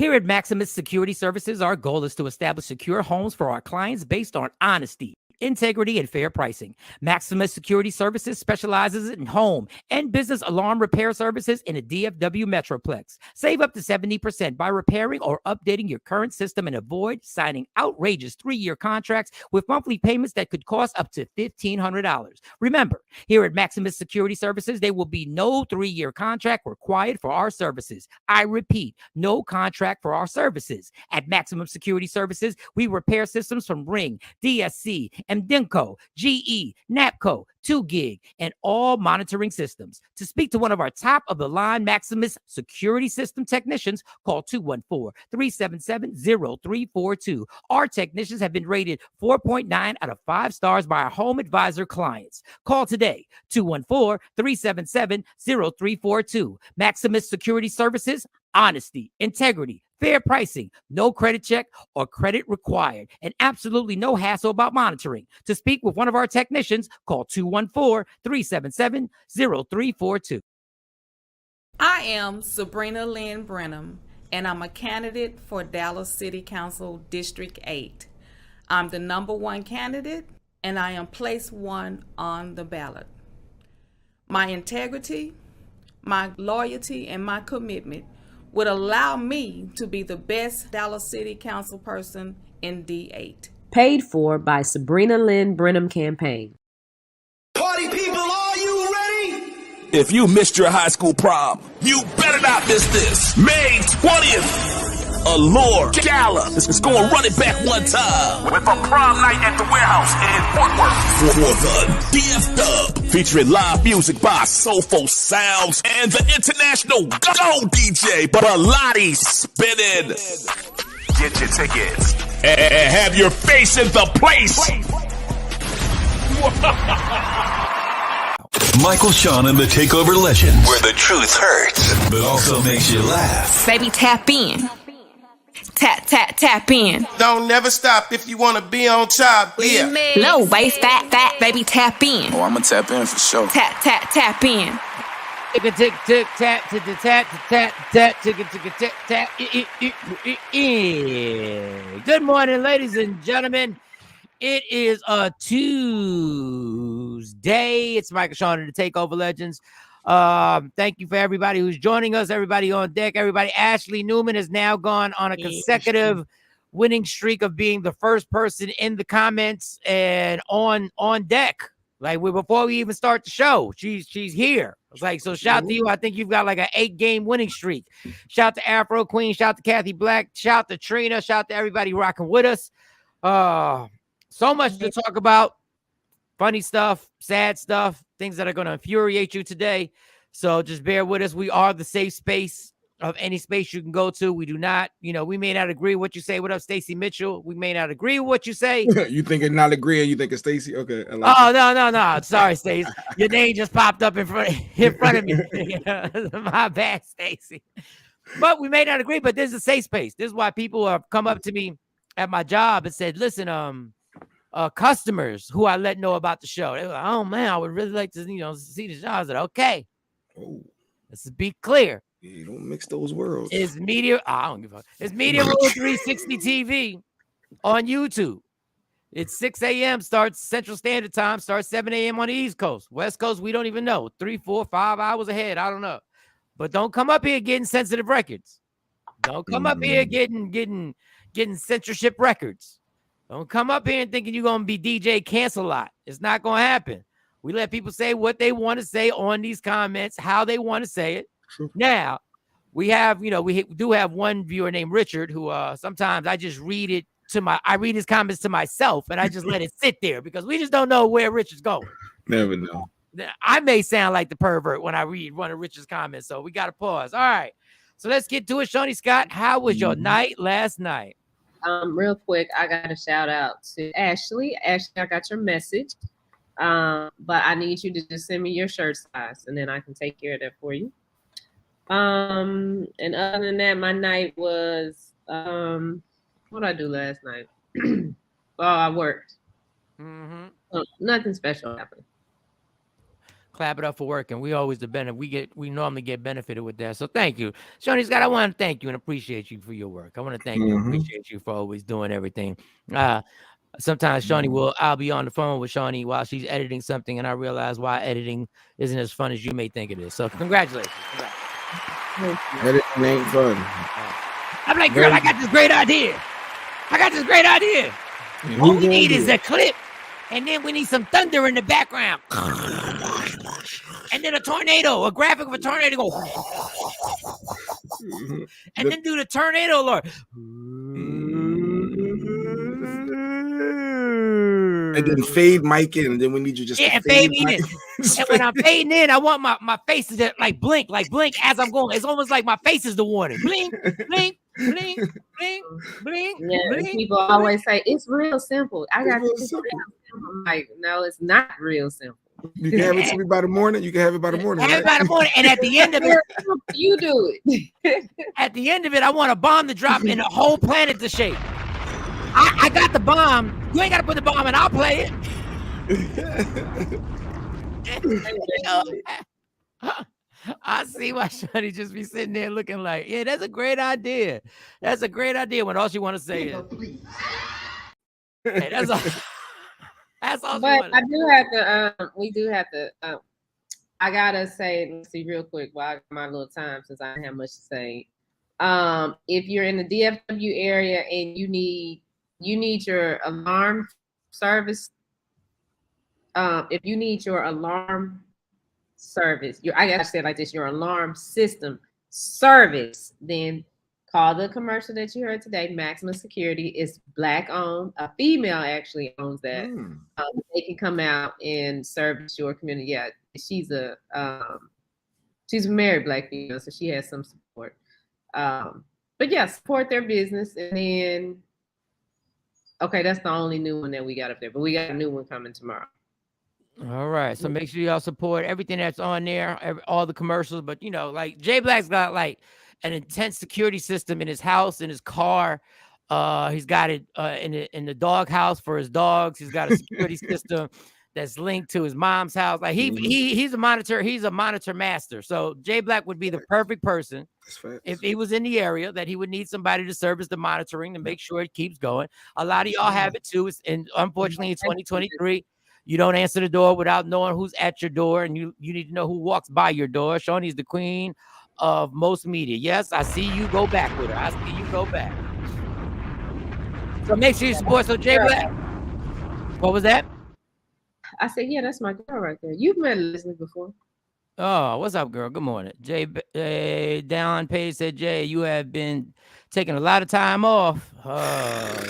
Here at Maximus Security Services, our goal is to establish secure homes for our clients based on honesty, integrity, and fair pricing. Maximus Security Services specializes in home and business alarm repair services in the DFW Metroplex. Save up to 70% by repairing or updating your current system and avoid signing outrageous 3-year contracts with monthly payments that could cost up to $1,500. Remember, here at Maximus Security Services, there will be no 3-year contract required for our services. I repeat, no contract for our services. At Maximum Security Services, we repair systems from Ring, DSC, MDENCO, GE, NAPCO, 2GIG, and all monitoring systems. To speak to one of our top-of-the-line Maximus Security System technicians, call 214-377-0342. Our technicians have been rated 4.9 out of 5 stars by our Home Advisor clients. Call today, 214-377-0342. Maximus Security Services, honesty, integrity, fair pricing, no credit check or credit required, and absolutely no hassle about monitoring. To speak with one of our technicians, call 214-377-0342. I am Sabrina Lynn Brenham, and I'm a candidate for Dallas City Council District 8. I'm the #1 candidate, and I am place 1 on the ballot. My integrity, my loyalty, and my commitment would allow me to be the best Dallas City Council person in D8. Paid for by Sabrina Lynn Brenham Campaign. Party people, are you ready? If you missed your high school prom, you better not miss this. May 20th. Allure Gala. It's going to run it back one time. With a prom night at the warehouse in Fort Worth. For the DF Dub. Featuring live music by Soulful Sounds and the international go DJ Bilotti spinning. Get your tickets. And have your face in the place. Michael Shawn and the Takeover Legends. Where the truth hurts, but also makes you laugh. Baby, tap in. Tap, tap, tap in. Don't never stop if you want to be on top. Yeah. Low waist, fat, fat, baby, tap in. Oh, I'm going to tap in for sure. Tap, tap, tap in. Tick, tick, tick, tap, tick, tap, tap, tap, tick, tick, tick, tap. Good morning, ladies and gentlemen. It is a Tuesday. It's Michael Shawn and the Takeover Legends. Thank you for everybody who's joining us, everybody on deck, everybody. Ashley Newman has now gone on a consecutive winning streak of being the first person in the comments and on deck. Like before we even start the show, she's here. I was like, so shout to you. I think you've got like an 8-game winning streak. Shout to Afro Queen, shout to Kathy Black, shout to Trina, shout to everybody rocking with us. So much to talk about. Funny stuff, sad stuff, things that are going to infuriate you today. So just bear with us. We are the safe space of any space you can go to. We do not, we may not agree with what you say. What up, Stacey Mitchell? We may not agree with what you say. You think it's not agreeing? You think it's Stacey? Okay. No. Sorry, Stacey. Your name just popped up in front of me. My bad, Stacey. But we may not agree, but this is a safe space. This is why people have come up to me at my job and said, listen, customers who I let know about the show. They were like, oh man, I would really like to, see the show. I said, okay. Oh. Let's be clear. Yeah, you don't mix those worlds. It's Media. I don't give a fuck. It's Media Rule 360 TV on YouTube. It's 6 a.m. starts Central Standard Time, starts 7 a.m. on the East Coast. West Coast, we don't even know. 3, 4, 5 hours ahead. I don't know. But don't come up here getting sensitive records. Don't come up here getting censorship records. Don't come up here and thinking you're going to be DJ Cancel-Lot. It's not going to happen. We let people say what they want to say on these comments, how they want to say it. Now, we have, we do have one viewer named Richard who sometimes I just read his comments to myself and I just let it sit there because we just don't know where Richard's going. Never know. I may sound like the pervert when I read one of Richard's comments, so we got to pause. All right. So let's get to it. Shawnee Scott, how was your night last night? Real quick, I got a shout out to Ashley. Ashley, I got your message. But I need you to just send me your shirt size and then I can take care of that for you. And other than that, my night was what did I do last night? I worked. Nothing special happened. Clap it up for working. We always the benefit. We normally get benefited with that. So thank you, Shawnee Scott. I want to thank you and appreciate you for your work. I want to thank you and appreciate you for always doing everything. Sometimes I'll be on the phone with Shawnee while she's editing something, and I realize why editing isn't as fun as you may think it is. So congratulations. Editing ain't fun. I'm like, girl, I got this great idea. All we need is a clip, and then we need some thunder in the background. And then a tornado, a graphic of a tornado go. And then do the tornado alert. And then fade Mike in, and then we need you just to fade me in. And when I'm fading in, I want my face to like blink as I'm going. It's almost like my face is the warning. Blink, blink, blink, blink, blink. Yeah, blink, people always say it's real simple. I got this real simple. I'm like, no, it's not real simple. You can have it to me by the morning. You can have it by the morning. Have it by the morning, and at the end of it, you do it. At the end of it, I want a bomb to drop and the whole planet to shake. I got the bomb. You ain't got to put the bomb in. I'll play it. I see why Shawty just be sitting there looking like, yeah, that's a great idea. That's a great idea when all she want to say is, hey, that's all. That's all. But I do have to. We do have to. I gotta say, let's see real quick while I got my little time since I don't have much to say. If you're in the DFW area and you need your alarm service, if you need your alarm service, I gotta say it like this, your alarm system service, then call the commercial that you heard today. Maximum Security is Black owned. A female actually owns that. They can come out and service your community. Yeah, she's a married Black female, so she has some support. But yeah, support their business. And then, okay, that's the only new one that we got up there, but we got a new one coming tomorrow. All right, so make sure y'all support everything that's on there, all the commercials. But you know, like Jay Black's got like an intense security system in his house, in his car. He's got it in the dog house for his dogs. He's got a security system that's linked to his mom's house. Like he's a monitor. He's a monitor master. So Jay Black would be the perfect person if he was in the area that he would need somebody to service the monitoring to make sure it keeps going. A lot of y'all have it too. And unfortunately, in 2023. You don't answer the door without knowing who's at your door, and you need to know who walks by your door. Shawnee's the queen of most media. Yes, I see you go back with her. I see you go back. So make sure you support. So Jay Black, what was that? I said, yeah, that's my girl right there. You've met Leslie before. Oh, what's up, girl? Good morning. Down Page said, Jay, you have been taking a lot of time off.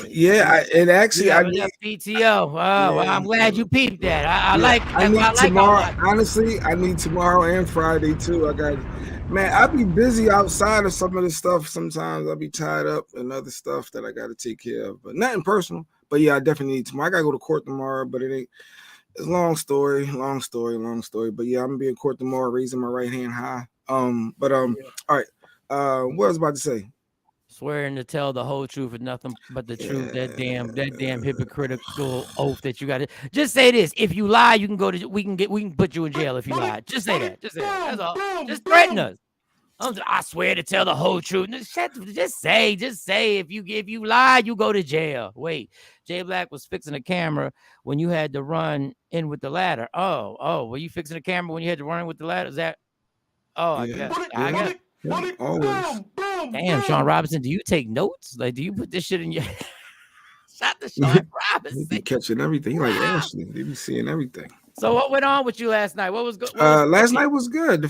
Yeah, and actually, I need PTO. Oh, well, I'm glad you peeped that. I need tomorrow. Honestly, I need tomorrow and Friday too. I'll be busy outside of some of the stuff. Sometimes I'll be tied up in other stuff that I got to take care of, but nothing personal. But yeah, I definitely need tomorrow. I got to go to court tomorrow, but it ain't. It's a long story. But yeah, I'm gonna be in court tomorrow, raising my right hand high. All right. What I was about to say. Swearing to tell the whole truth and nothing but the truth. That damn hypocritical oath that you got to just say this. If you lie, you can go to we can put you in jail if you lie. Just say that. That's all. Just threaten us. I swear to tell the whole truth. Just say if you lie, you go to jail. Wait, Jay Black was fixing a camera when you had to run in with the ladder. Oh, were you fixing a camera when you had to run in with the ladder? Is that? Oh, I guess. Always. Damn, Sean Robinson, do you take notes? Like, do you put this shit in your? Shout to Sean Robinson. He be catching everything. He like Ashley. They be seeing everything. So what went on with you last night? What was good? Last night was good.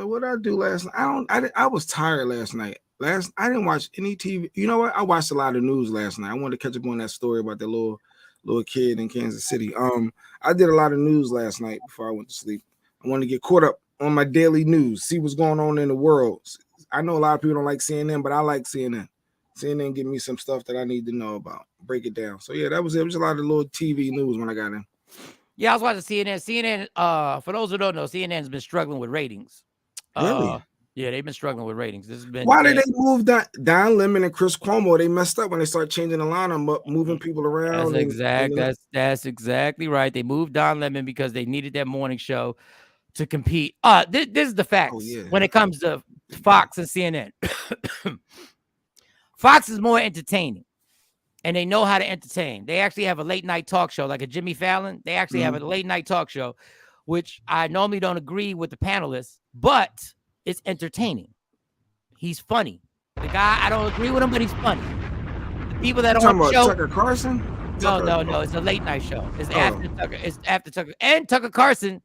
What I do last night? I was tired last night. I didn't watch any TV. You know what? I watched a lot of news last night. I wanted to catch up on that story about that little kid in Kansas City. I did a lot of news last night before I went to sleep. I wanted to get caught up on my daily news, see what's going on in the world. I know a lot of people don't like CNN, but I like CNN. CNN give me some stuff that I need to know about. Break it down. So yeah, that was it. It was a lot of little TV news when I got in. Yeah, I was watching CNN. CNN, for those who don't know, CNN's been struggling with ratings. Really? Yeah, they've been struggling with ratings. This has been Why did they move Don Lemon and Chris Cuomo? They messed up when they started changing the lineup, moving people around. That's exactly right. They moved Don Lemon because they needed that morning show to compete. This is the facts. When it comes to Fox and CNN. Fox is more entertaining, and they know how to entertain. They actually have a late night talk show, like a Jimmy Fallon. They actually have a late night talk show, which I normally don't agree with the panelists, but it's entertaining. He's funny. The guy, I don't agree with him, but he's funny. The people that are on the show, Tucker Carlson? No, it's a late night show. It's after Tucker. It's after Tucker and Tucker Carlson.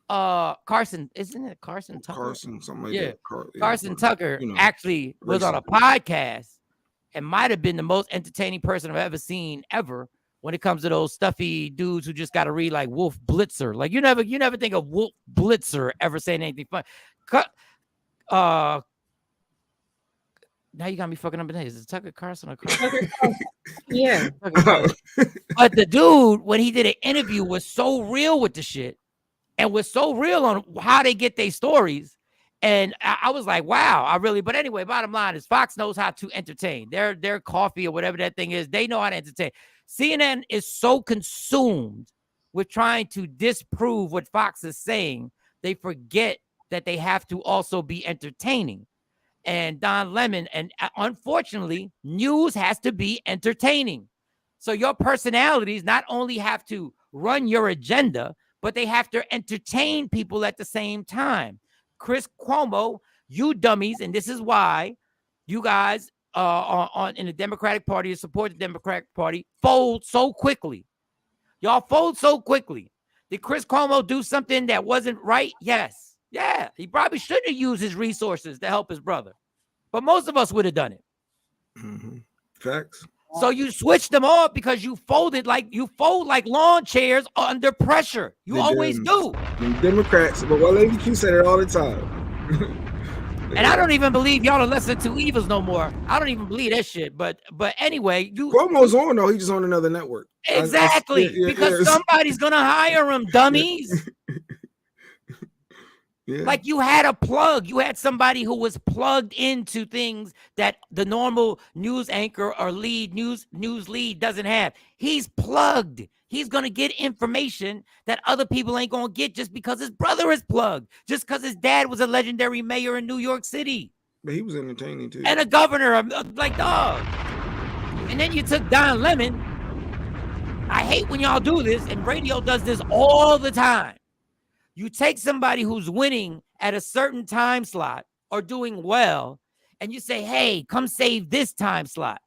Carson, isn't it Carson Tucker? Carson, something like that. Yeah, Carson Tucker actually was on a podcast and might have been the most entertaining person I've ever seen when it comes to those stuffy dudes who just got to read like Wolf Blitzer. Like you never think of Wolf Blitzer ever saying anything fun. Now you got me fucking up. Is it Tucker Carlson or Carson? Yeah. But the dude, when he did an interview, was so real with the shit and was so real on how they get their stories. And I was like, wow, but anyway, bottom line is Fox knows how to entertain. Their coffee or whatever that thing is, they know how to entertain. CNN is so consumed with trying to disprove what Fox is saying, they forget that they have to also be entertaining. And Don Lemon, and unfortunately, news has to be entertaining. So your personalities not only have to run your agenda, but they have to entertain people at the same time. Chris Cuomo, you dummies, and this is why you guys in the Democratic Party, support the Democratic Party, fold so quickly. Y'all fold so quickly. Did Chris Cuomo do something that wasn't right? Yes. Yeah, he probably shouldn't have used his resources to help his brother. But most of us would have done it. Mm-hmm. Facts. So you switched them off because you fold like lawn chairs under pressure. You always do. Democrats, but Lady Q said it all the time. And I don't even believe y'all are lesser two evils no more. I don't even believe that shit. But anyway, Cuomo's on though. He's just on another network. Exactly. Because somebody's gonna hire him, dummies. Yeah. Like you had a plug. You had somebody who was plugged into things that the normal news anchor or news lead doesn't have. He's plugged. He's going to get information that other people ain't going to get just because his brother is plugged, just because his dad was a legendary mayor in New York City. But he was entertaining too. And a governor, like, dog. And then you took Don Lemon. I hate when y'all do this, and radio does this all the time. You take somebody who's winning at a certain time slot or doing well, and you say, hey, come save this time slot.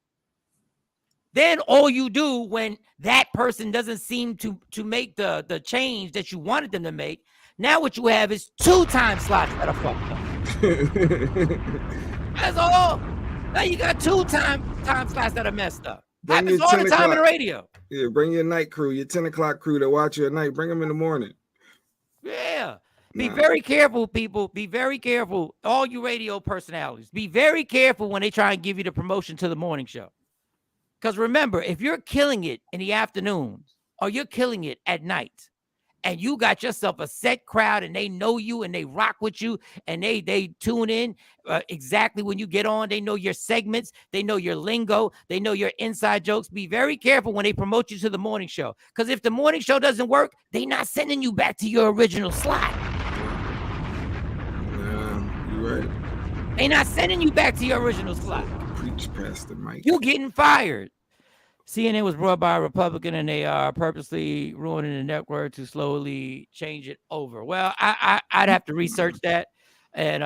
Then all you do when that person doesn't seem to make the change that you wanted them to make, now what you have is 2 time slots that are fucked up. That's all. Now you got 2 time slots that are messed up. Happens all the time in the radio. Yeah, bring your night crew, your 10 o'clock crew to watch you at night. Bring them in the morning. Yeah. Be very careful, people. Be very careful. All you radio personalities. Be very careful when they try and give you the promotion to the morning show. Because remember, if you're killing it in the afternoons or you're killing it at night and you got yourself a set crowd and they know you and they rock with you and they tune in exactly when you get on, they know your segments, they know your lingo, they know your inside jokes. Be very careful when they promote you to the morning show. Because if the morning show doesn't work, they're not sending you back to your original slot. Yeah, you're right. They're not sending you back to your original slot. Preach past the mic. You getting fired. CNN was brought by a Republican, and they are purposely ruining the network to slowly change it over. Well, I'd have to research that, and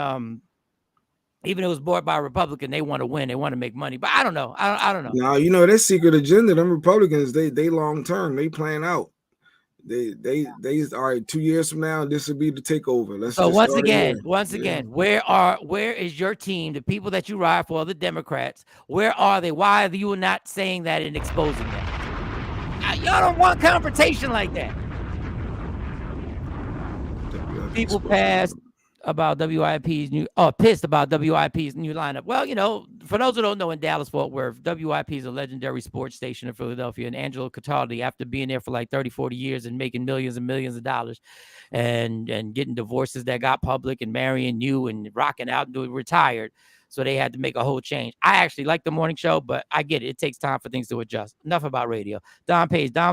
even if it was bought by a Republican, they want to win, they want to make money. But I don't know. I don't know. Now you know that secret agenda. Them Republicans, they long term. They plan out. They all right. 2 years from now, this will be the takeover. So once again, where is your team? The people that you ride for, the Democrats, where are they? Why are you not saying that and exposing that? Y'all don't want confrontation like that. People passed about WIP's new lineup. Well, you know, for those who don't know, in Dallas Fort Worth, WIP is a legendary sports station in Philadelphia, and Angelo Cataldi, after being there for like 30-40 years and making millions and millions of dollars and getting divorces that got public and marrying new and rocking out and retired, so they had to make a whole change. I actually like the morning show, but I get it. It takes time for things to adjust. Enough about radio. Don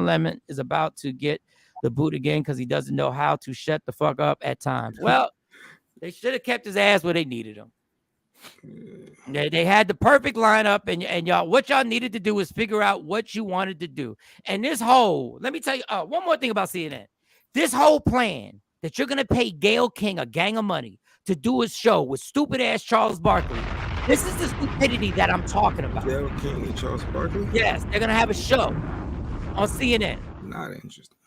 Lemon is about to get the boot again because he doesn't know how to shut the fuck up at times. Well, they should have kept his ass where they needed him. They had the perfect lineup, and y'all, what y'all needed to do is figure out what you wanted to do. And this whole, let me tell you, one more thing about CNN. This whole plan that you're gonna pay Gayle King a gang of money to do a show with stupid ass Charles Barkley. This is the stupidity that I'm talking about. Gayle King and Charles Barkley? Yes, they're gonna have a show on CNN. Not interesting.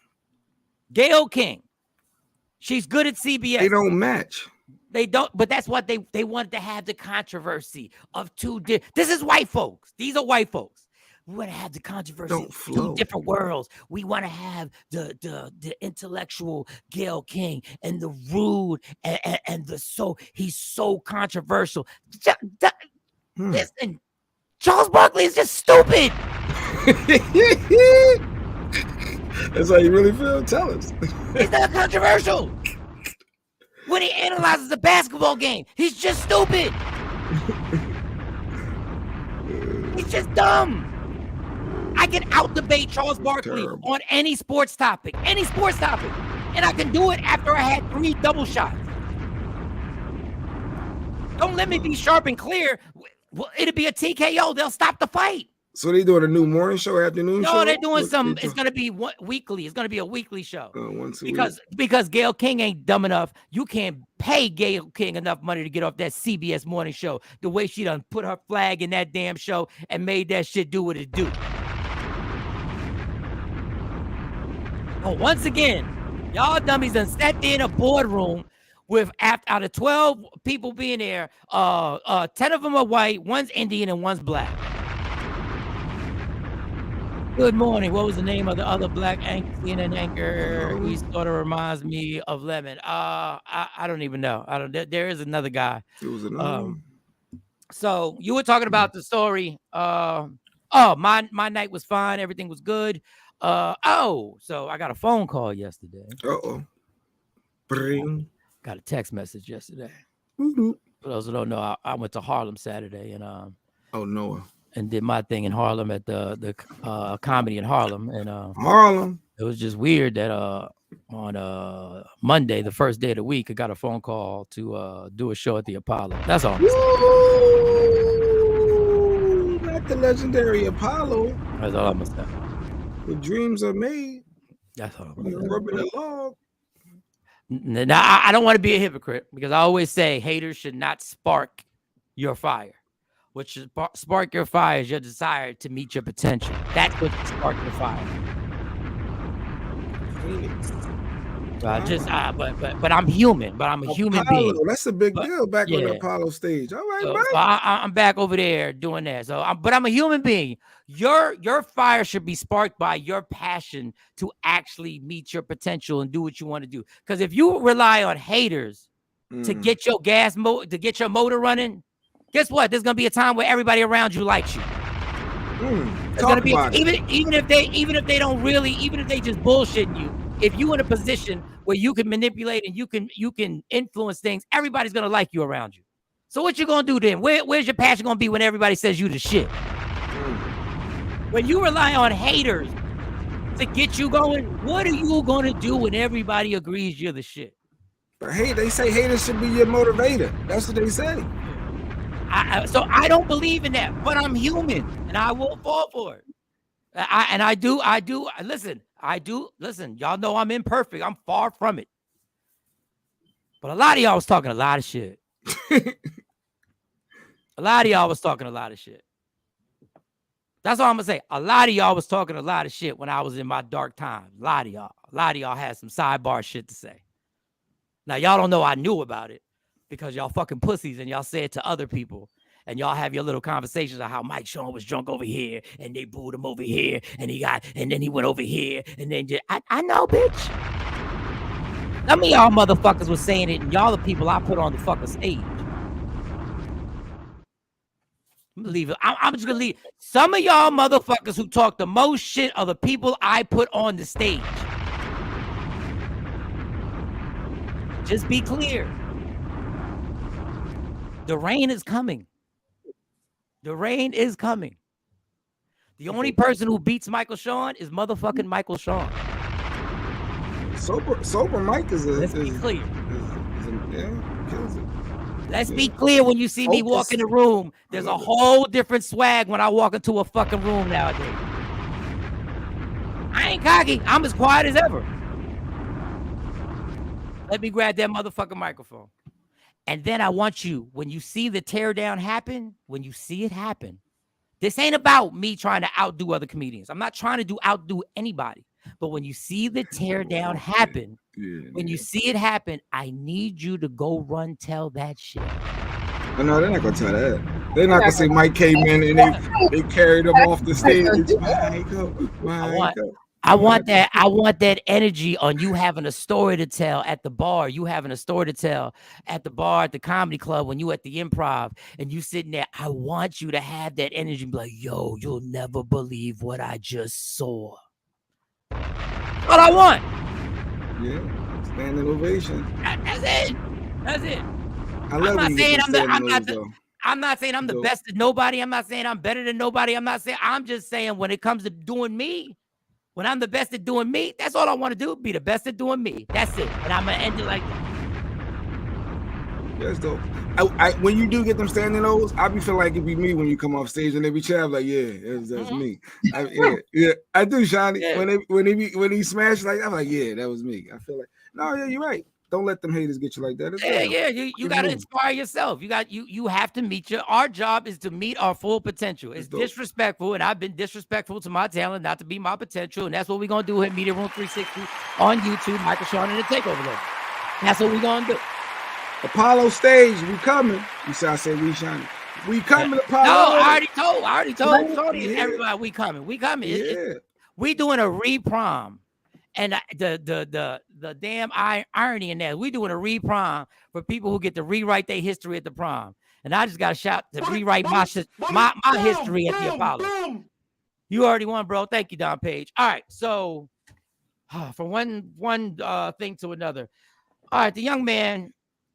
Gayle King. She's good at CBS. They don't match. They don't, but that's what they wanted to have the controversy of this is white folks. These are white folks. We want to have the controversy of two different worlds. We want to have the intellectual Gayle King and the rude and he's so controversial. Listen, Charles Barkley is just stupid. That's how you really feel? Tell us. He's not controversial. When he analyzes a basketball game, he's just stupid. He's just dumb. I can out-debate Charles Barkley on any sports topic, and I can do it after I had 3 double shots. Don't let me be sharp and clear. Well, it'll be a TKO. They'll stop the fight. So they doing a new morning show, afternoon show? No, they're doing some. It's going to be weekly. It's going to be a weekly show. Because Gayle King ain't dumb enough. You can't pay Gayle King enough money to get off that CBS morning show. The way she done put her flag in that damn show and made that shit do what it do. Oh, once again, y'all dummies done sat there in a boardroom with out of 12 people being there, 10 of them are white, one's Indian, and one's black. Good morning. What was the name of the other black CNN anchor? He sort of reminds me of Lemon. I don't even know. There is another guy. It was another so you were talking about the story. My night was fine. Everything was good. So I got a phone call yesterday. Bring. Got a text message yesterday. Mm-hmm. For those who don't know, I went to Harlem Saturday and Noah. And did my thing in Harlem at the comedy in Harlem. And Harlem. It was just weird that on Monday, the first day of the week, I got a phone call to do a show at the Apollo. That's all. Woo! Not the legendary Apollo. That's all I'm gonna say. The dreams are made. That's all I'm gonna say. Rubbing the log. Now, I don't want to be a hypocrite because I always say haters should not spark your fire. What should spark your fire is your desire to meet your potential. That's what should spark your fire. But I'm human. But I'm a human being. That's a big deal back on the Apollo stage. All right, so I'm back over there doing that. So, I'm a human being. Your fire should be sparked by your passion to actually meet your potential and do what you want to do. Because if you rely on haters to get your to get your motor running, guess what? There's gonna be a time where everybody around you likes you. It's gonna be even if they don't really, even if they just bullshitting you. If you in a position where you can manipulate and you can influence things, everybody's gonna like you around you. So what you gonna do then? Where's your passion gonna be when everybody says you the shit? When you rely on haters to get you going, what are you gonna do when everybody agrees you're the shit? But hey, they say haters should be your motivator. That's what they say. So I don't believe in that, but I'm human and I will fall for it. I do. Listen, y'all know I'm imperfect. I'm far from it. But a lot of y'all was talking a lot of shit. A lot of y'all was talking a lot of shit. That's all I'm gonna say. A lot of y'all was talking a lot of shit when I was in my dark time. A lot of y'all had some sidebar shit to say. Now y'all don't know I knew about it because y'all fucking pussies and y'all say it to other people. And y'all have your little conversations of how Mike Shawn was drunk over here and they booed him over here and then he went over here and then I know, bitch. Some of y'all motherfuckers was saying it, and y'all the people I put on the fucking stage. Leave it. I'm just gonna leave. Some of y'all motherfuckers who talk the most shit are the people I put on the stage. Just be clear. The rain is coming. The rain is coming. The only person who beats Michael Shawn is motherfucking Michael Shawn. Sober Mike is a. Let's be clear. Kills it. Let's be clear. When you see me walk in the room, there's a whole different swag when I walk into a fucking room nowadays. I ain't cocky. I'm as quiet as ever. Let me grab that motherfucking microphone. And then I want you, when you see the teardown happen, when you see it happen, this ain't about me trying to outdo other comedians. I'm not trying to outdo anybody. But when you see the teardown happen, when you see it happen, I need you to go run tell that shit. No, they're not gonna tell that. They're not gonna say Mike came in and they carried him off the stage. I want that energy on you having a story to tell at the bar. You having a story to tell at the bar, at the comedy club, when you at the Improv and you sitting there. I want you to have that energy and be like, yo, you'll never believe what I just saw. What I want. Yeah, standing ovation. That's it. That's it. I'm not saying I'm the best at nobody. I'm not saying I'm better than nobody. I'm just saying when it comes to doing me, when I'm the best at doing me, that's all I want to do. Be the best at doing me. That's it. And I'm gonna end it like that. That's dope. When you do get them standing O's, I be feel like it'd be me when you come off stage and they be chat like, yeah, that's me. I do, Shawnee. Yeah. When he smashed like, I'm like, yeah, that was me. I feel like, no, yeah, you're right. Don't let them haters get you like that. You got to inspire yourself. You have to meet our job is to meet our full potential. It's disrespectful, and I've been disrespectful to my talent not to be my potential, and that's what we're gonna do here at Media Room 360 on YouTube. Michael Shawn and the Takeover Level. That's what we're gonna do. Apollo stage, we coming. You see, I say we shining. We coming, Apollo. No, I already told Tony, everybody, we coming. We coming. Yeah. We doing a re-prom. And the damn irony in that, we doing a re-prom for people who get to rewrite their history at the prom. And I just got a shout to rewrite my history at the Apollo. You already won, bro. Thank you, Don Page. All right, so from one thing to another. All right, the young man,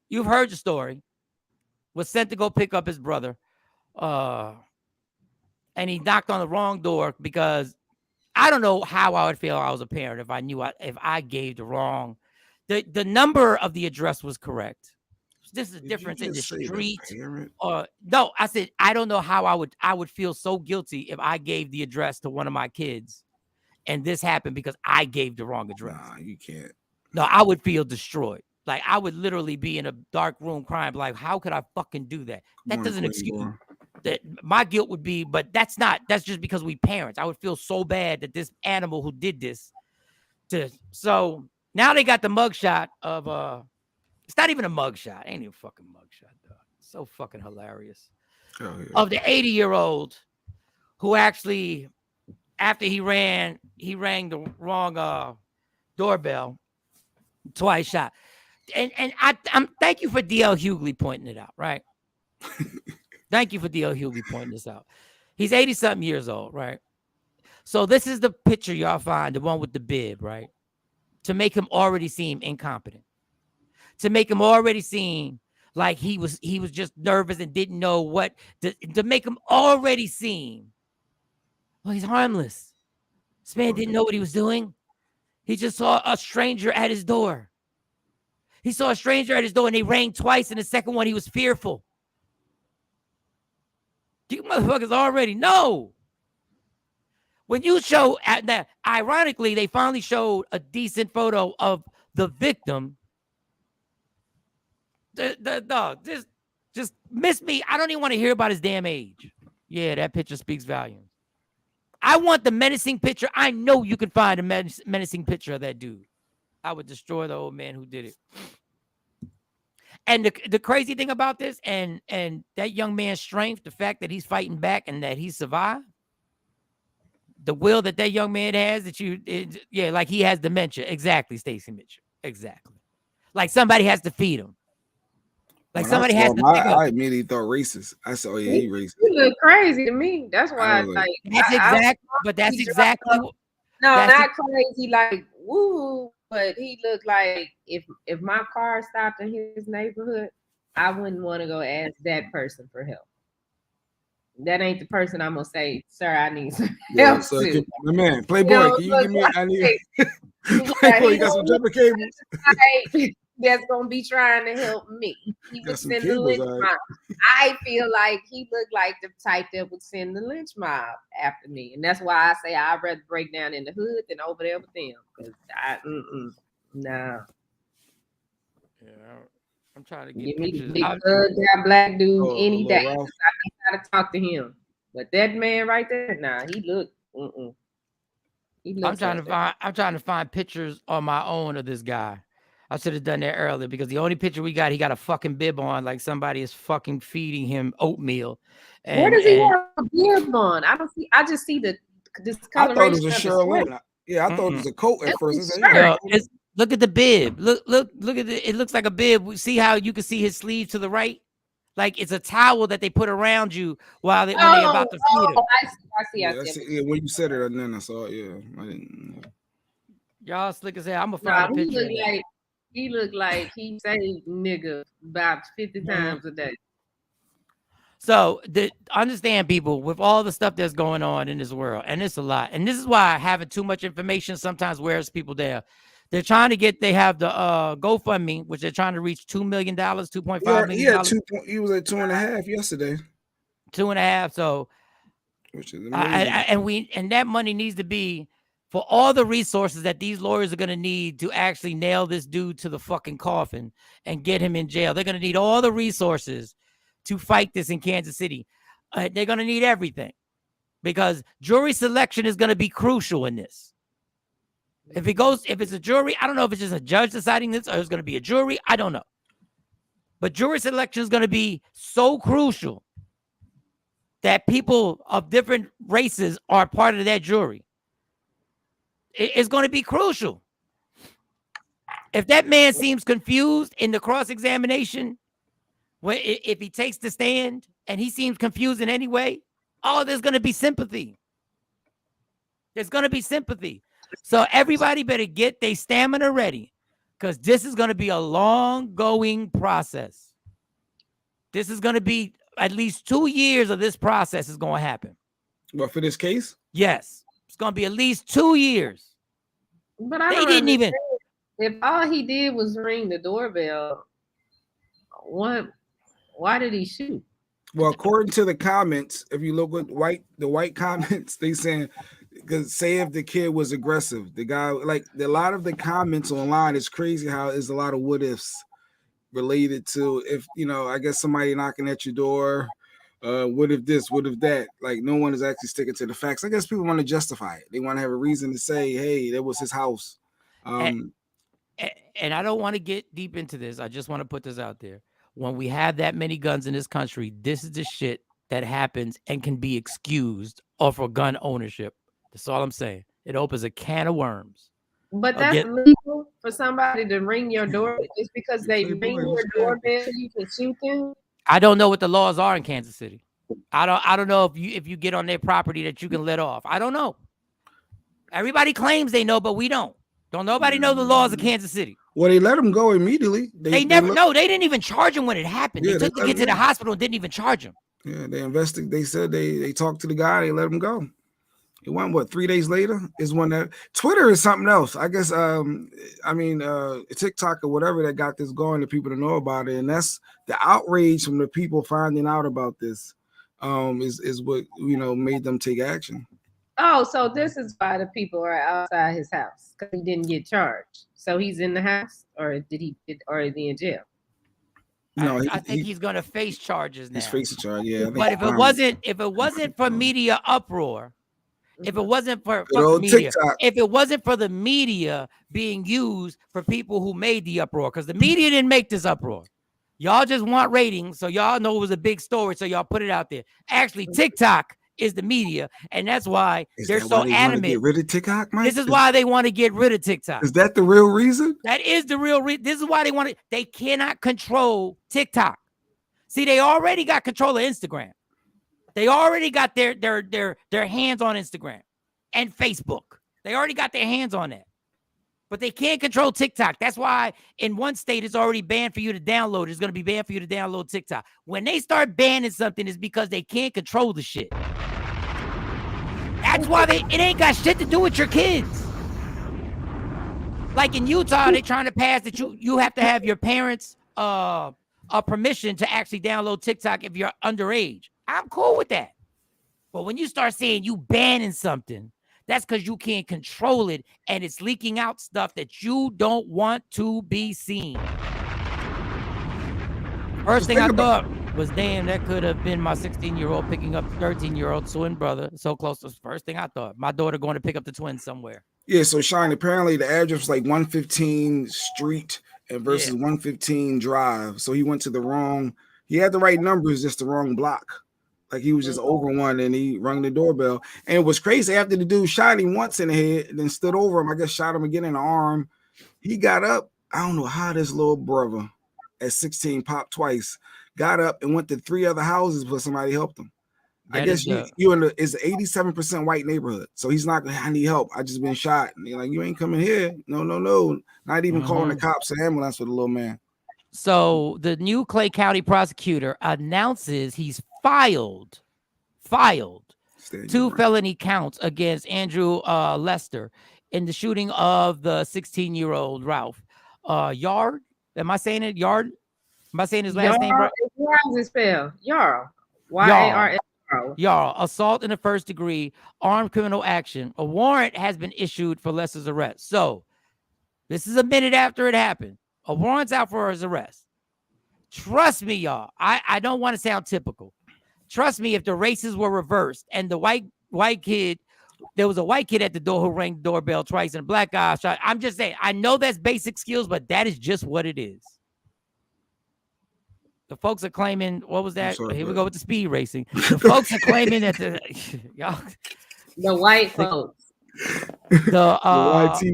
you've heard the story, was sent to go pick up his brother. And he knocked on the wrong door because I don't know how I would feel I was a parent if I knew if I gave the wrong. The number of the address was correct. This is a difference in the street. No, I said I don't know how I would feel so guilty if I gave the address to one of my kids, and this happened because I gave the wrong address. Nah, you can't. No, I would feel destroyed. Like I would literally be in a dark room crying, like, how could I fucking do that? That doesn't excuse that. My guilt would be, but that's just because we parents. I would feel so bad that this animal who did this so now they got the mugshot of it's not even a mugshot. Ain't even a fucking mugshot, dog. It's so fucking hilarious. Oh, yeah. Of the 80-year-old who actually, after he rang the wrong doorbell, twice shot. And I'm thank you for DL Hughley pointing it out, right? Thank you for DL Hughley pointing this out. He's 80-something years old, right? So this is the picture y'all find, the one with the bib, right? To make him already seem incompetent. To make him already seem like he was just nervous and didn't know what to make him already seem. Well, he's harmless. This man didn't know what he was doing. He just saw a stranger at his door. He saw a stranger at his door and they rang twice. And the second one, he was fearful. You motherfuckers already know. When you show that, ironically, they finally showed a decent photo of the victim. Just miss me. I don't even want to hear about his damn age. Yeah, that picture speaks volumes. I want the menacing picture. I know you can find a menacing picture of that dude. I would destroy the old man who did it. And the crazy thing about this, and that young man's strength, the fact that he's fighting back and that he survived, the will that young man has, like he has dementia. Exactly, Stacey Mitchell. Exactly. Like somebody has to feed him. Like When somebody I has saw to him, pick up. I immediately thought racist. I said, "Oh yeah, he racist." You look crazy to me. That's I why, was like, That's he exactly. dropped up. No, That's not crazy, like woo, but he looked like if my car stopped in his neighborhood, I wouldn't want to go ask that person for help. That ain't the person I'm gonna say, sir, I need some Yeah, help so to. my man, Playboy, You know, can you look give me? like- I need Yeah, Playboy. he You got some don't jumper look cables. like that's gonna be trying to help me. He Got would some send the cables, lynch all right. mob. I feel like he looked like the type that would send the lynch mob after me, and that's why I say I'd rather break down in the hood than over there with them. Cause nah. Yeah, I'm trying to get Give me the pictures. big that black dude Oh, any little day. Ralph. I gotta talk to him. But that man right there, nah, he looked. He I'm looks trying like to that. find. I'm trying to find pictures on my own of this guy. I should have done that earlier because the only picture we got, he got a fucking bib on, like somebody is fucking feeding him oatmeal. Where does he have a bib on? I don't see. I just see the I discoloration. thought it was a of the Sherlin. sweat. Yeah, I thought it was a coat at That's first. I his said, shirt. yeah, Look at the bib. Look at it. It looks like a bib. See how you can see his sleeve to the right? Like it's a towel that they put around you when they about to feed him. I see. yeah, yeah, when you said it, and then I saw it. Yeah, I didn't. Y'all slick as hell. I'm gonna Nah, find a picture. he looked like he say nigga about 50 times a day. So understand, people, with all the stuff that's going on in this world, and it's a lot, and this is why having too much information sometimes wears people down. They're trying to they have the GoFundMe, which they're trying to reach $2 million, $2.5 million. He had he was at 2.5 yesterday. 2.5. So, which is amazing. and that money needs to be for all the resources that these lawyers are going to need to actually nail this dude to the fucking coffin and get him in jail. They're going to need all the resources to fight this in Kansas City. They're going to need everything because jury selection is going to be crucial in this. If it's a jury, I don't know if it's just a judge deciding this or it's going to be a jury. I don't know. But jury selection is going to be so crucial that people of different races are part of that jury. It's going to be crucial. If that man seems confused in the cross-examination, if he takes the stand and he seems confused in any way, there's going to be sympathy. There's going to be sympathy. So everybody better get their stamina ready because this is going to be a long-going process. This is going to be at least 2 years of this process is going to happen. But for this case? Yes. It's going to be at least 2 years. But I didn't even. If all he did was ring the doorbell, why did he shoot? Well, according to the comments, if you look at the white comments, they saying, because say if the kid was aggressive, the guy, like a lot of the comments online, it's crazy how there's a lot of what ifs related to if, I guess somebody knocking at your door, what if this, what if that? Like no one is actually sticking to the facts. I guess people want to justify it. They want to have a reason to say, hey, that was his house. And I don't want to get deep into this. I just want to put this out there. When we have that many guns in this country, this is the shit that happens and can be excused for gun ownership. That's all I'm saying. It opens a can of worms. But that's legal for somebody to ring your doorbell just because they ring your doorbell, you can shoot them. I don't know what the laws are in Kansas City. I don't know if you get on their property that you can let off. I don't know. Everybody claims they know, but we don't. Don't nobody know the laws of Kansas City. Well, they let him go immediately. They didn't even charge him when it happened. Yeah, they took the kid to the hospital and didn't even charge him. Yeah, they investigated. They said they talked to the guy. They let him go. It went 3 days later is when that Twitter is something else. I guess TikTok or whatever that got this going to people to know about it, and that's the outrage from the people finding out about this is what made them take action. Oh, so this is why the people are outside his house because he didn't get charged. So he's in the house, or is he in jail? No, I think he's going to face charges now. He's facing charge, yeah. But if it wasn't for media uproar, if it wasn't for media, if it wasn't for the media being used for people who made the uproar, because the media didn't make this uproar. Y'all just want ratings, so y'all know it was a big story, so y'all put it out there. Actually, TikTok is the media, and that's why they're that so why they adamant. Get rid of TikTok, Mike? This is why they want to get rid of TikTok. Is that the real reason? That is the real reason. This is why they want it. They cannot control TikTok. See, they already got control of Instagram. They already got their hands on Instagram and Facebook. They already got their hands on that. But they can't control TikTok. That's why in one state it's already banned for you to download. It's going to be banned for you to download TikTok. When they start banning something, it's because they can't control the shit. That's why it ain't got shit to do with your kids. Like in Utah, they're trying to pass that you have to have your parents' permission to actually download TikTok if you're underage. I'm cool with that. But when you start saying you banning something, that's because you can't control it and it's leaking out stuff that you don't want to be seen. First thing I thought was, damn, that could have been my 16-year-old picking up 13-year-old twin brother. So close. That's the first thing I thought. My daughter going to pick up the twins somewhere. Yeah, so Shine, apparently the address was like 115 Street and versus 115 Drive. So he went to the wrong, he had the right numbers, just the wrong block. Like he was just over one and he rung the doorbell. And it was crazy after the dude shot him once in the head, then stood over him. I guess shot him again in the arm. He got up. I don't know how this little brother at 16 popped twice, got up and went to 3 other houses before somebody helped him. I guess you in it's 87% white neighborhood. So he's not gonna, I need help. I just been shot. And they're like, you ain't coming here. No. Not even calling the cops and ambulance for the little man. So the new Clay County prosecutor announces he's filed 2 felony counts against Andrew Lester in the shooting of the 16-year-old Ralph Yarl. Am I saying it? Yarl? Am I saying his last name right? How does it spell? Yarl. Y-A-R-L. Yarl. Assault in the first degree, armed criminal action. A warrant has been issued for Lester's arrest. So this is a minute after it happened. A warrant's out for his arrest. Trust me, y'all. I don't want to sound typical. Trust me, if the races were reversed and the white kid, there was a white kid at the door who rang the doorbell twice and a black guy shot. I'm just saying, I know that's basic skills, but that is just what it is. The folks are claiming, what was that? Here we go with the speed racing. The folks are claiming that the white folks. The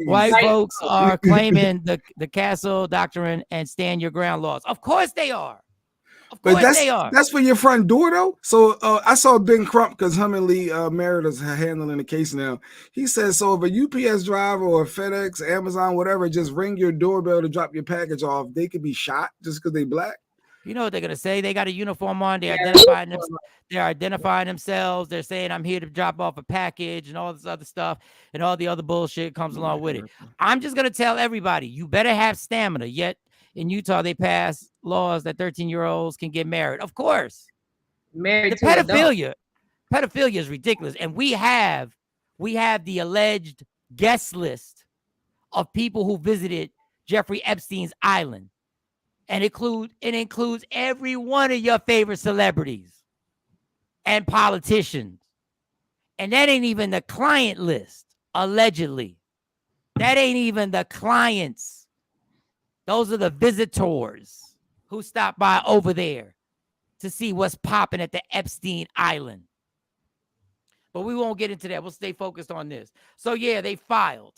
white folks are claiming the Castle Doctrine and stand your ground laws. Of course they are. Of course they are. That's for your front door though. So I saw Ben Crump, because him and Lee Meredith are handling the case now. He says, so if a UPS driver or FedEx, Amazon, whatever, just ring your doorbell to drop your package off, they could be shot just because they black. You know what they're gonna say? They got a uniform on. They're identifying themselves. They're saying, I'm here to drop off a package and all this other stuff and all the other bullshit comes along with it. I'm just gonna tell everybody, you better have stamina. Yet in Utah, they pass laws that 13-year-olds can get married. Of course. Married the to pedophilia is ridiculous. And we have the alleged guest list of people who visited Jeffrey Epstein's island. And it includes every one of your favorite celebrities and politicians. And that ain't even the client list, allegedly. That ain't even the clients. Those are the visitors who stop by over there to see what's popping at the Epstein Island. But we won't get into that. We'll stay focused on this. So, yeah, they filed.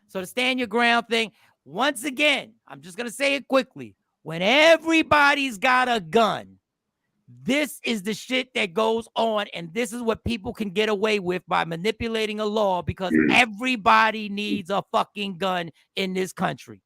So the stand your ground thing, once again, I'm just going to say it quickly. When everybody's got a gun, this is the shit that goes on, and this is what people can get away with by manipulating a law, because everybody needs a fucking gun in this country.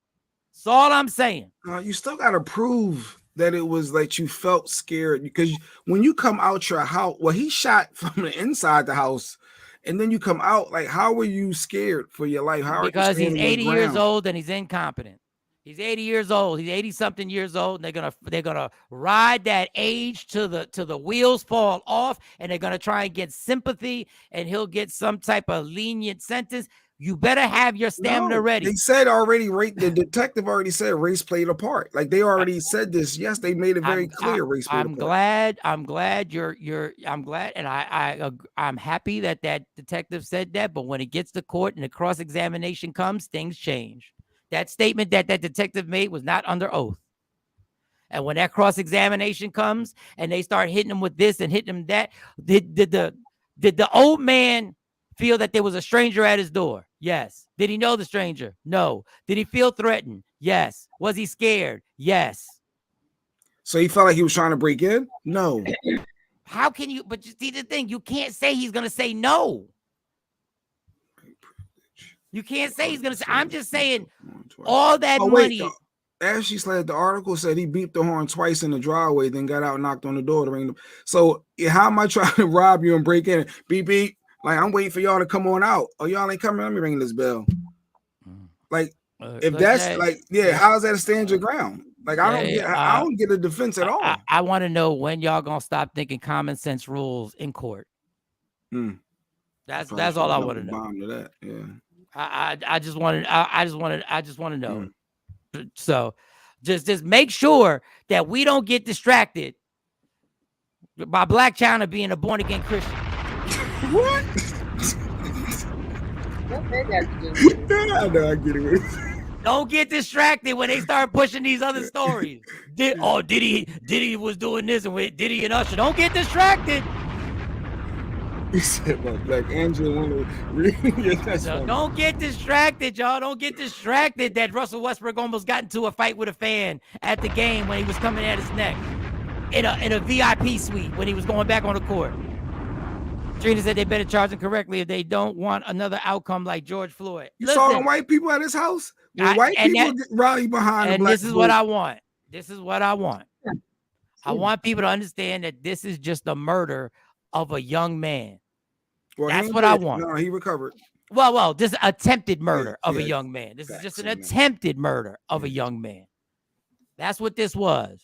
That's all I'm saying. You still got to prove that it was like you felt scared, because when you come out your house, well, he shot from the inside the house, and then you come out, like, how were you scared for your life? Because he's 80 years old and he's incompetent. He's 80 years old. He's 80-something years old, and they're gonna ride that age till the wheels fall off, and they're gonna try and get sympathy, and he'll get some type of lenient sentence. You better have your stamina ready. They said already, the detective already said race played a part. Like they already said this. Yes, they made it very clear. Race played a part. I'm glad I'm glad, and I'm happy that detective said that. But when it gets to court and the cross-examination comes, things change. That statement that detective made was not under oath. And when that cross-examination comes and they start hitting him with this and hitting him that, Did the old man feel that there was a stranger at his door? Yes. Did he know the stranger? No. Did he feel threatened? Yes. Was he scared? Yes. So he felt like he was trying to break in? No. How can you? But you see the thing, you can't say he's going to say no. You can't say he's going to say. I'm just saying all that money. Ashley Slade, the article said he beeped the horn twice in the driveway, then got out and knocked on the door to ring them. So how am I trying to rob you and break in? Beep, beep. Like, I'm waiting for y'all to come on out. Oh, y'all ain't coming. Let me ring this bell. Like, if that's like, how's that a stand your ground? Like, I don't get a defense at all. I want to know when y'all gonna stop thinking common sense rules in court. That's all I want to know. Bomb to that. Yeah. I just want to know. So just make sure that we don't get distracted by Black China being a born again Christian. What? I know, I get it. Don't get distracted when they start pushing these other stories. Diddy was doing this and with Diddy and Usher. Don't get distracted. You said about Black Angela. Don't get distracted, y'all. Don't get distracted that Russell Westbrook almost got into a fight with a fan at the game when he was coming at his neck in a VIP suite when he was going back on the court. Trina said they better charge him correctly if they don't want another outcome like George Floyd. You saw the white people at his house? White people rally behind and this is what I want. This is what I want. I want people to understand that this is just a murder of a young man. Well, that's what I want. No, he recovered. Well, this attempted murder of a young man. This is just an attempted murder of a young man. That's what this was.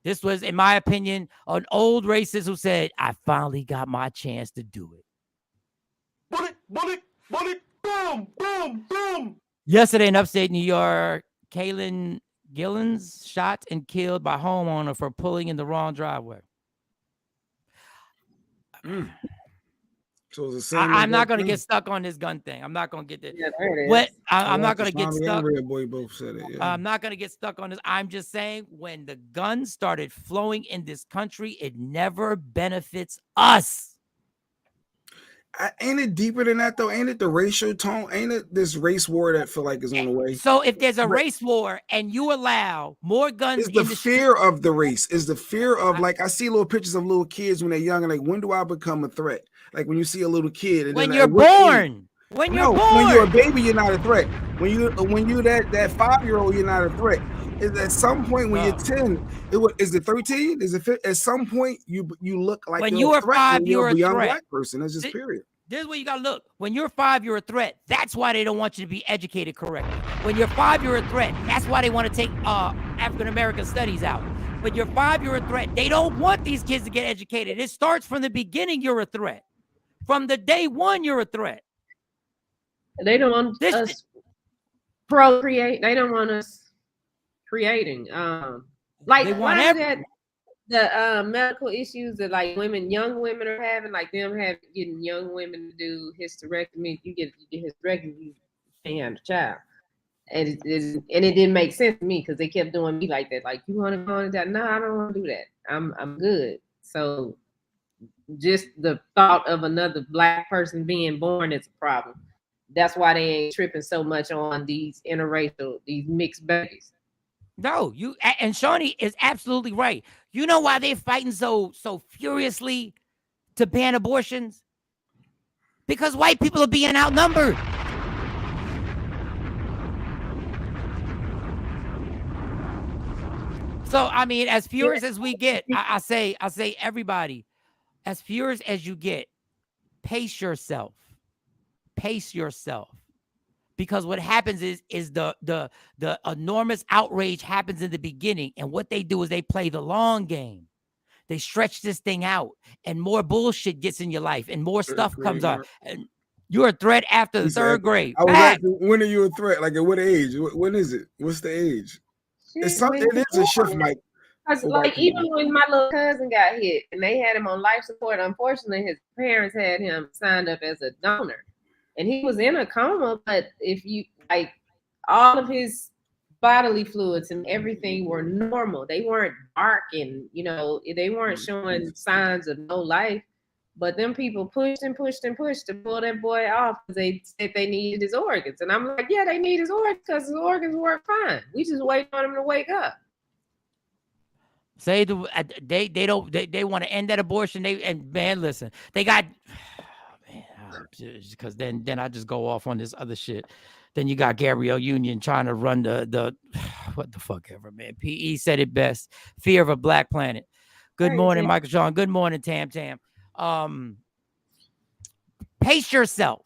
This was, in my opinion, an old racist who said, I finally got my chance to do it. Bullet, boom, boom, boom. Yesterday in upstate New York, Kaylin Gillens shot and killed by homeowner for pulling in the wrong driveway. So I'm not going to get stuck on this gun thing. I'm not going to get this. I'm not going to get stuck. Boy both said it. Yeah. I'm not going to get stuck on this. I'm just saying when the guns started flowing in this country, it never benefits us. Ain't it deeper than that though? Ain't it the racial tone? Ain't it this race war that feel like is on the way? So if there's a race war and you allow more guns, it's the fear of the race. Is the fear of like I see little pictures of little kids when they're young and like when do I become a threat? Like when you see a little kid and when you're born. When you're born. When you're a baby, you're not a threat. When you that 5-year-old, you're not a threat. Is at some point when you're 10, is it 13? Is it at some point you look like when you are 5, you're a young threat. Black person. It's just period. This is where you gotta look. When you're 5, you're a threat. That's why they don't want you to be educated correctly. When you're 5, you're a threat. That's why they want to take African American studies out. When you're 5, you're a threat. They don't want these kids to get educated. It starts from the beginning. You're a threat. From the day one, you're a threat. They don't want us procreate. They don't want us creating. Like they want the medical issues that like young women are having, like them getting young women to do hysterectomy. You get hysterectomy, you can't have a child. And it didn't make sense to me because they kept doing me like that. Like, you want to go on that? No, I don't want to do that. I'm good. So just the thought of another Black person being born is a problem. That's why they ain't tripping so much on these interracial, these mixed babies. No, and Shawnee is absolutely right. You know why they're fighting so furiously to ban abortions? Because white people are being outnumbered. So I mean, as furious as we get, I say everybody, as furious as you get, pace yourself. Pace yourself. Because what happens is the enormous outrage happens in the beginning, and what they do is they play the long game. They stretch this thing out, and more bullshit gets in your life, and more stuff comes up. And you're a threat after the third grade. When are you a threat? Like at what age? When is it? What's the age? It's something. It is a shift, Mike. Like even when my little cousin got hit, and they had him on life support, unfortunately, his parents had him signed up as a donor. And he was in a coma, but if you like all of his bodily fluids and everything were normal. They weren't dark and, they weren't showing signs of no life. But them people pushed and pushed and pushed to pull that boy off because they said they needed his organs. And I'm like, yeah, they need his organs because his organs work fine. We just waiting on him to wake up. Say they want to end that abortion. Man, listen, they got because then I just go off on this other shit. Then you got Gabrielle Union trying to run the what the fuck ever, man. PE said it best. Fear of a black planet. Good morning, Michael Shawn. Good morning, Tam. Pace yourself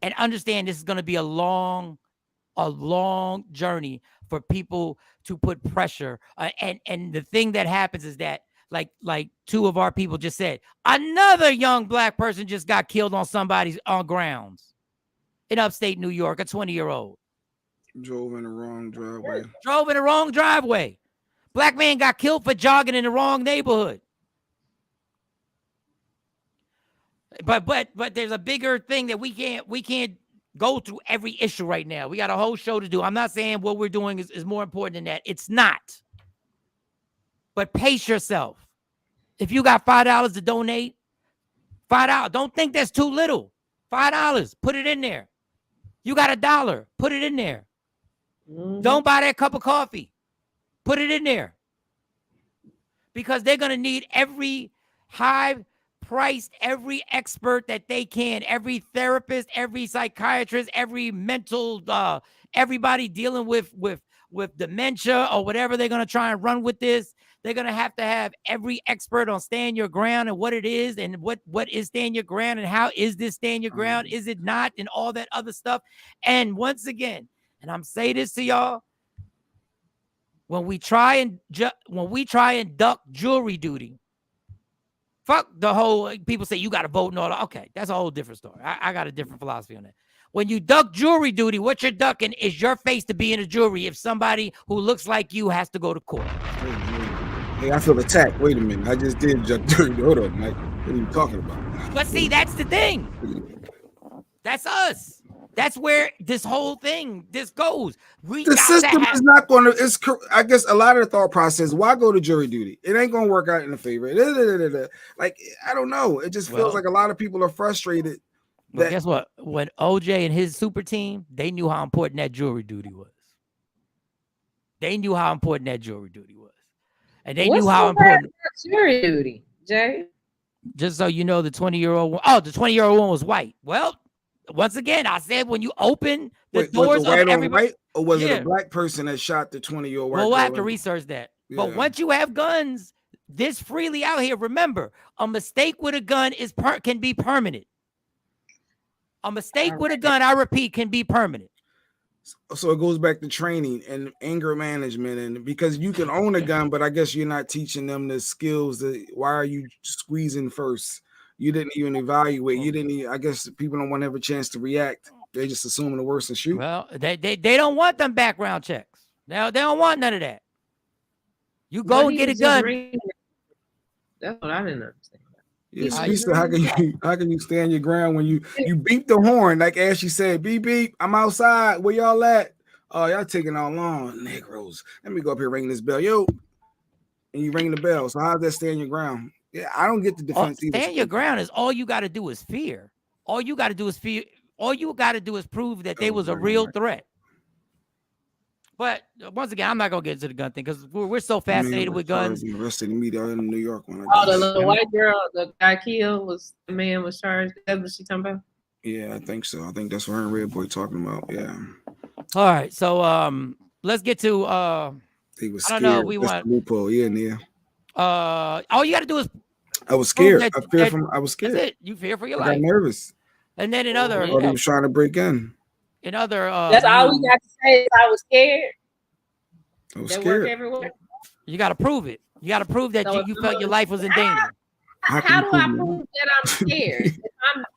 and understand this is going to be a long journey for people to put pressure. And the thing that happens is that, like two of our people just said, another young black person just got killed on somebody's grounds in upstate New York, a 20-year-old. Drove in the wrong driveway. Black man got killed for jogging in the wrong neighborhood. But there's a bigger thing that we can't go through every issue right now. We got a whole show to do. I'm not saying what we're doing is more important than that. It's not. But pace yourself. If you got $5 to donate, $5. Don't think that's too little. $5. Put it in there. You got $1. Put it in there. Mm-hmm. Don't buy that cup of coffee. Put it in there. Because they're going to need every high-priced, every expert that they can, every therapist, every psychiatrist, every mental, everybody dealing with dementia or whatever they're going to try and run with this. They're going to have every expert on stand your ground and what it is and what is stand your ground and how is this stand your ground? Is it not? And all that other stuff. And once again, and I'm saying this to y'all, when we try and duck jury duty, fuck the whole, people say you got to vote and all that. Okay, that's a whole different story. I got a different philosophy on that. When you duck jury duty, what you're ducking is your face to be in a jury if somebody who looks like you has to go to court. Hey, I feel attacked. Wait a minute. I just did duck jury. Hold on, Mike. What are you talking about? But see, that's the thing. That's us. That's where this whole thing goes. The system is not going to. I guess a lot of the thought process. Why go to jury duty? It ain't going to work out in the favor. Like I don't know. It just feels like a lot of people are frustrated. But guess what? When OJ and his super team, they knew how important that jury duty was. And they knew how important jury duty, Jay. Just so you know, the 20-year-old one. Oh, the 20-year-old one was white. Well, once again, I said when you open the doors of everybody, or was it a black person that shot the 20-year-old white? Well, we'll have to research that. Yeah. But once you have guns this freely out here, remember, a mistake with a gun can be permanent. A mistake with a gun, I repeat, can be permanent. So it goes back to training and anger management, and because you can own a gun, but I guess you're not teaching them the skills. Why are you squeezing first? You didn't even evaluate. You didn't even, I guess people don't want to have a chance to react. They just assuming the worst and shoot. Well, they don't want them background checks. Now they don't want none of that. You go and get a gun. That's what I didn't understand. Yeah, so how can you stand your ground when you beep the horn like Ashley said, beep beep, I'm outside. Where y'all at? Oh, y'all taking all long, Negroes. Let me go up here ringing this bell, yo, and you ring the bell. So how's that stand your ground? Yeah, I don't get the defense either. Stand your ground is all you got to do is fear. All you got to do is fear. All you got to do is prove that they was a real threat. But once again, I'm not gonna get into the gun thing because we're so fascinated with guns. The rest of the media in New York. The little white girl that got killed the man was charged. That's what she talking about? Yeah, I think so. I think that's what her and Red Boy talking about. Yeah. All right, so let's get to he was I scared. don't know. We want loophole. Yeah, Nia. All you got to do is. I was scared. I was scared. That's it. You fear for your life. I got nervous. And then in other, he was trying to break in. In other, that's all we got to say. Is I was scared. I was scared. Work everywhere. You got to prove it. You got to prove that you felt your life was in danger. How do I prove that I'm scared?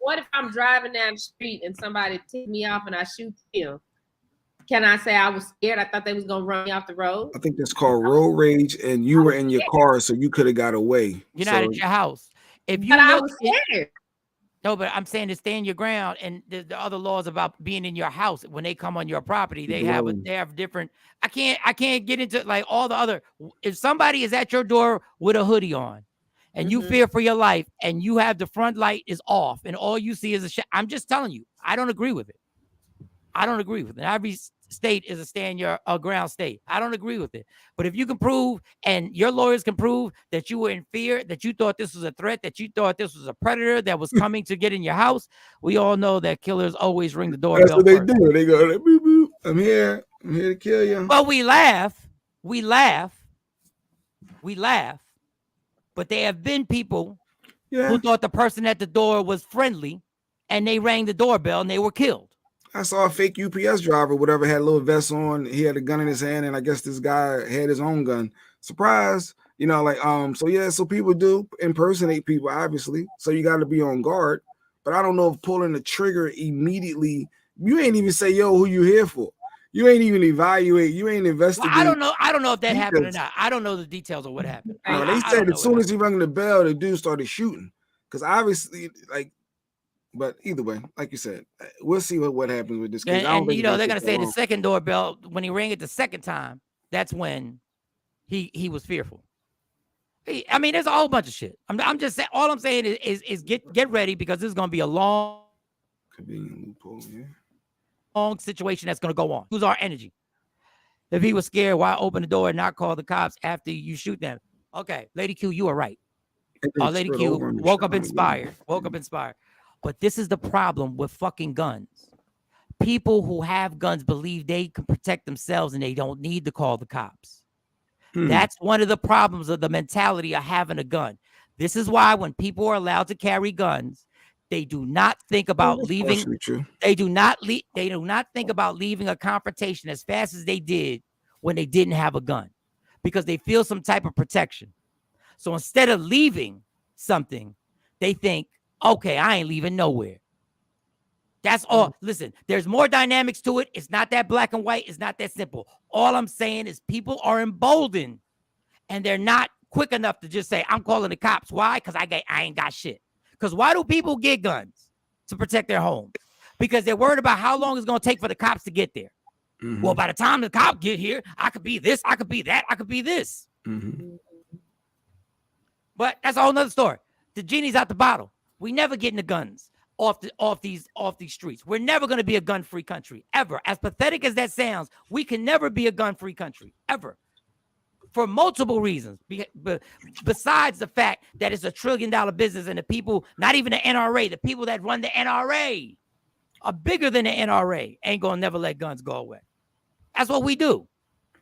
What if I'm driving down the street and somebody tipped me off and I shoot them? Can I say I was scared? I thought they was gonna run me off the road. I think that's called road rage, and you were in your car, so you could have got away. You're not at your house. If you I was scared. No, but I'm saying to stand your ground, and the other laws about being in your house when they come on your property, they have different. I can't get into like all the other. If somebody is at your door with a hoodie on, and you fear for your life, and you have the front light is off, and all you see is a I'm just telling you, I don't agree with it. I don't agree with it. Every state is a stand your ground state. I don't agree with it. But if you can prove, and your lawyers can prove, that you were in fear, that you thought this was a threat, that you thought this was a predator that was coming to get in your house, we all know that killers always ring the doorbell. That's what they first. do. They go, boop, boop. I'm here to kill you. Well, we laugh. But there have been people who thought the person at the door was friendly, and they rang the doorbell and they were killed. I saw a fake UPS driver, whatever, had a little vest on. He had a gun in his hand, and I guess this guy had his own gun. Surprise, so people do impersonate people, obviously. So you got to be on guard. But I don't know if pulling the trigger immediately, you ain't even say, yo, who you here for? You ain't even evaluate. You ain't investigate. Well, I don't know if that happened or not. I don't know the details of what happened. No, they said as soon as he rang the bell, the dude started shooting. Because obviously, but either way, like you said, we'll see what happens with this case. And they're gonna say the second doorbell, when he rang it the second time, that's when he was fearful. I mean, there's a whole bunch of shit. I'm just saying. All I'm saying is get ready, because this is gonna be a long, convenient loophole, long situation that's gonna go on. Use our energy. If he was scared, why open the door and not call the cops after you shoot them? Okay, Lady Q, you are right. Lady Q woke up inspired. But this is the problem with fucking guns. People who have guns believe they can protect themselves and they don't need to call the cops. That's one of the problems of the mentality of having a gun. This is why when people are allowed to carry guns, they do not think about leaving. They do not think about leaving a confrontation as fast as they did when they didn't have a gun, because they feel some type of protection. So instead of leaving something, they think, okay, I ain't leaving nowhere. That's all. Listen, there's more dynamics to it. It's not that black and white. It's not that simple. All I'm saying is people are emboldened, and they're not quick enough to just say, I'm calling the cops. Why? Because I ain't got shit. Because why do people get guns? To protect their homes. Because they're worried about how long it's going to take for the cops to get there. Well, by the time the cop get here, I could be this, I could be that, I could be this. But that's a whole nother story. The genie's out the bottle. We never getting the guns off these streets. We're never going to be a gun-free country, ever. As pathetic as that sounds, we can never be a gun-free country, ever. For multiple reasons. Besides the fact that it's $1 trillion business, and the people, not even the NRA, the people that run the NRA are bigger than the NRA, ain't going to never let guns go away. That's what we do.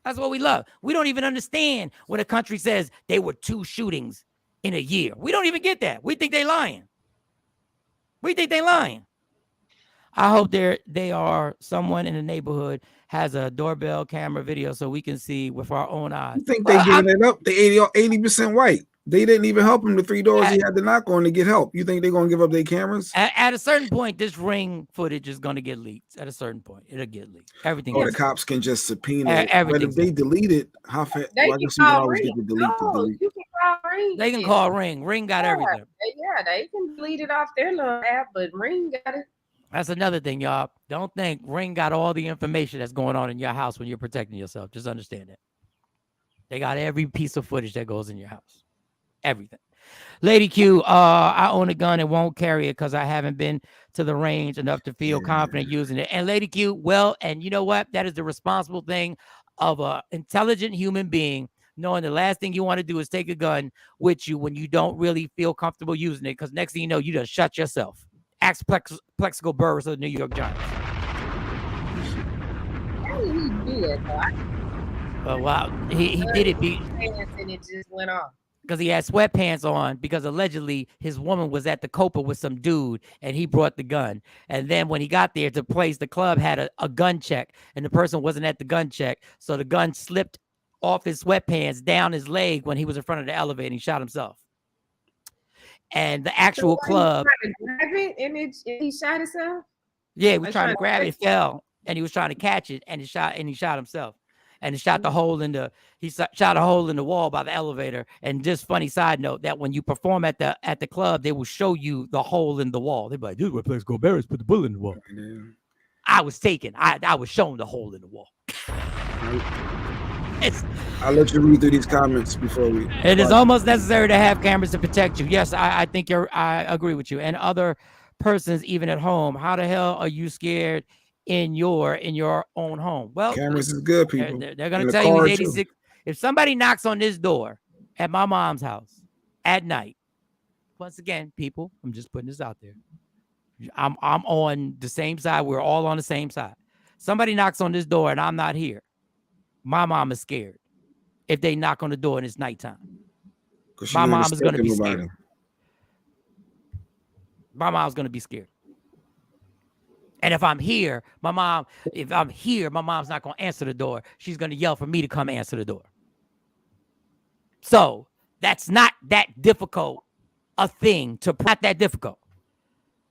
That's what we love. We don't even understand when a country says they were 2 shootings in a year. We don't even get that. We think they lying. I hope they are someone in the neighborhood has a doorbell camera video so we can see with our own eyes. You think they giving it up? They 80% white. They didn't even help him the 3 doors he had to knock on to get help. You think they're going to give up their cameras? At a certain point, this ring footage is going to get leaked. At a certain point, it'll get leaked. Everything. The cops can just subpoena it. Everything. But if they delete it, how fast? They You can call Ring. They can call Ring. Ring got everything. Yeah, they can delete it off their little app, but Ring got it. That's another thing, y'all. Don't think Ring got all the information that's going on in your house when you're protecting yourself. Just understand that. They got every piece of footage that goes in your house. Everything. Lady Q, I own a gun and won't carry it because I haven't been to the range enough to feel confident using it. And Lady Q, well, and you know what? That is the responsible thing of an intelligent human being, knowing the last thing you want to do is take a gun with you when you don't really feel comfortable using it, because next thing you know, you just shut yourself. Ask Plexico Burris of the New York Giants. How did he do that, though? Wow. He did it. And it just went off. Because he had sweatpants on, because allegedly his woman was at the Copa with some dude and he brought the gun. And then when he got there to place, the club had a gun check and the person wasn't at the gun check. So the gun slipped off his sweatpants down his leg when he was in front of the elevator and he shot himself. And the actual club. He was trying to grab it and he shot himself? Yeah, he was trying to grab it, it fell, and he was trying to catch it, and he shot himself. And he shot the hole in the shot a hole in the wall by the elevator. And just funny side note that when you perform at the club, they will show you the hole in the wall. They're like, "This is where Plexico Burris put the bullet in the wall." I was taken. I was shown the hole in the wall. I'll let you read through these comments before we. It is almost necessary to have cameras to protect you. Yes, I think I agree with you. And other persons, even at home, how the hell are you scared in your own home? Well, cameras is good, people. They're going to tell you he's 86. If somebody knocks on this door at my mom's house at night, once again, people, I'm just putting this out there. I'm on the same side. We're all on the same side. Somebody knocks on this door and I'm not here. My mom is scared if they knock on the door and it's nighttime. My mom is going to be scared. My mom's going to be scared. And if I'm here, my mom's not going to answer the door. She's going to yell for me to come answer the door. So that's not that difficult a thing not that difficult.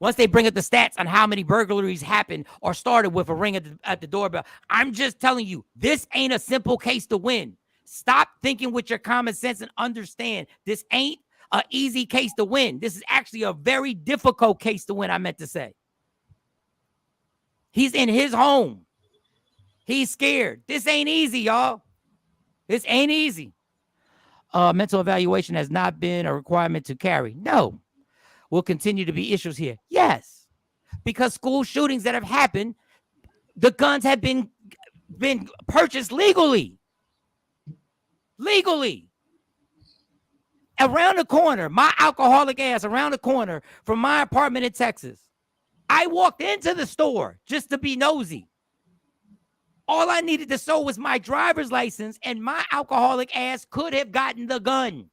Once they bring up the stats on how many burglaries happened or started with a ring at the doorbell, I'm just telling you, this ain't a simple case to win. Stop thinking with your common sense and understand this ain't an easy case to win. This is actually a very difficult case to win, I meant to say. He's in his home. He's scared. This ain't easy, y'all. This ain't easy. Mental evaluation has not been a requirement to carry. No. Will continue to be issues here. Yes. Because school shootings that have happened, the guns have been purchased legally. Legally. Around the corner, my alcoholic ass around the corner from my apartment in Texas. I walked into the store just to be nosy. All I needed to show was my driver's license, and my alcoholic ass could have gotten the gun.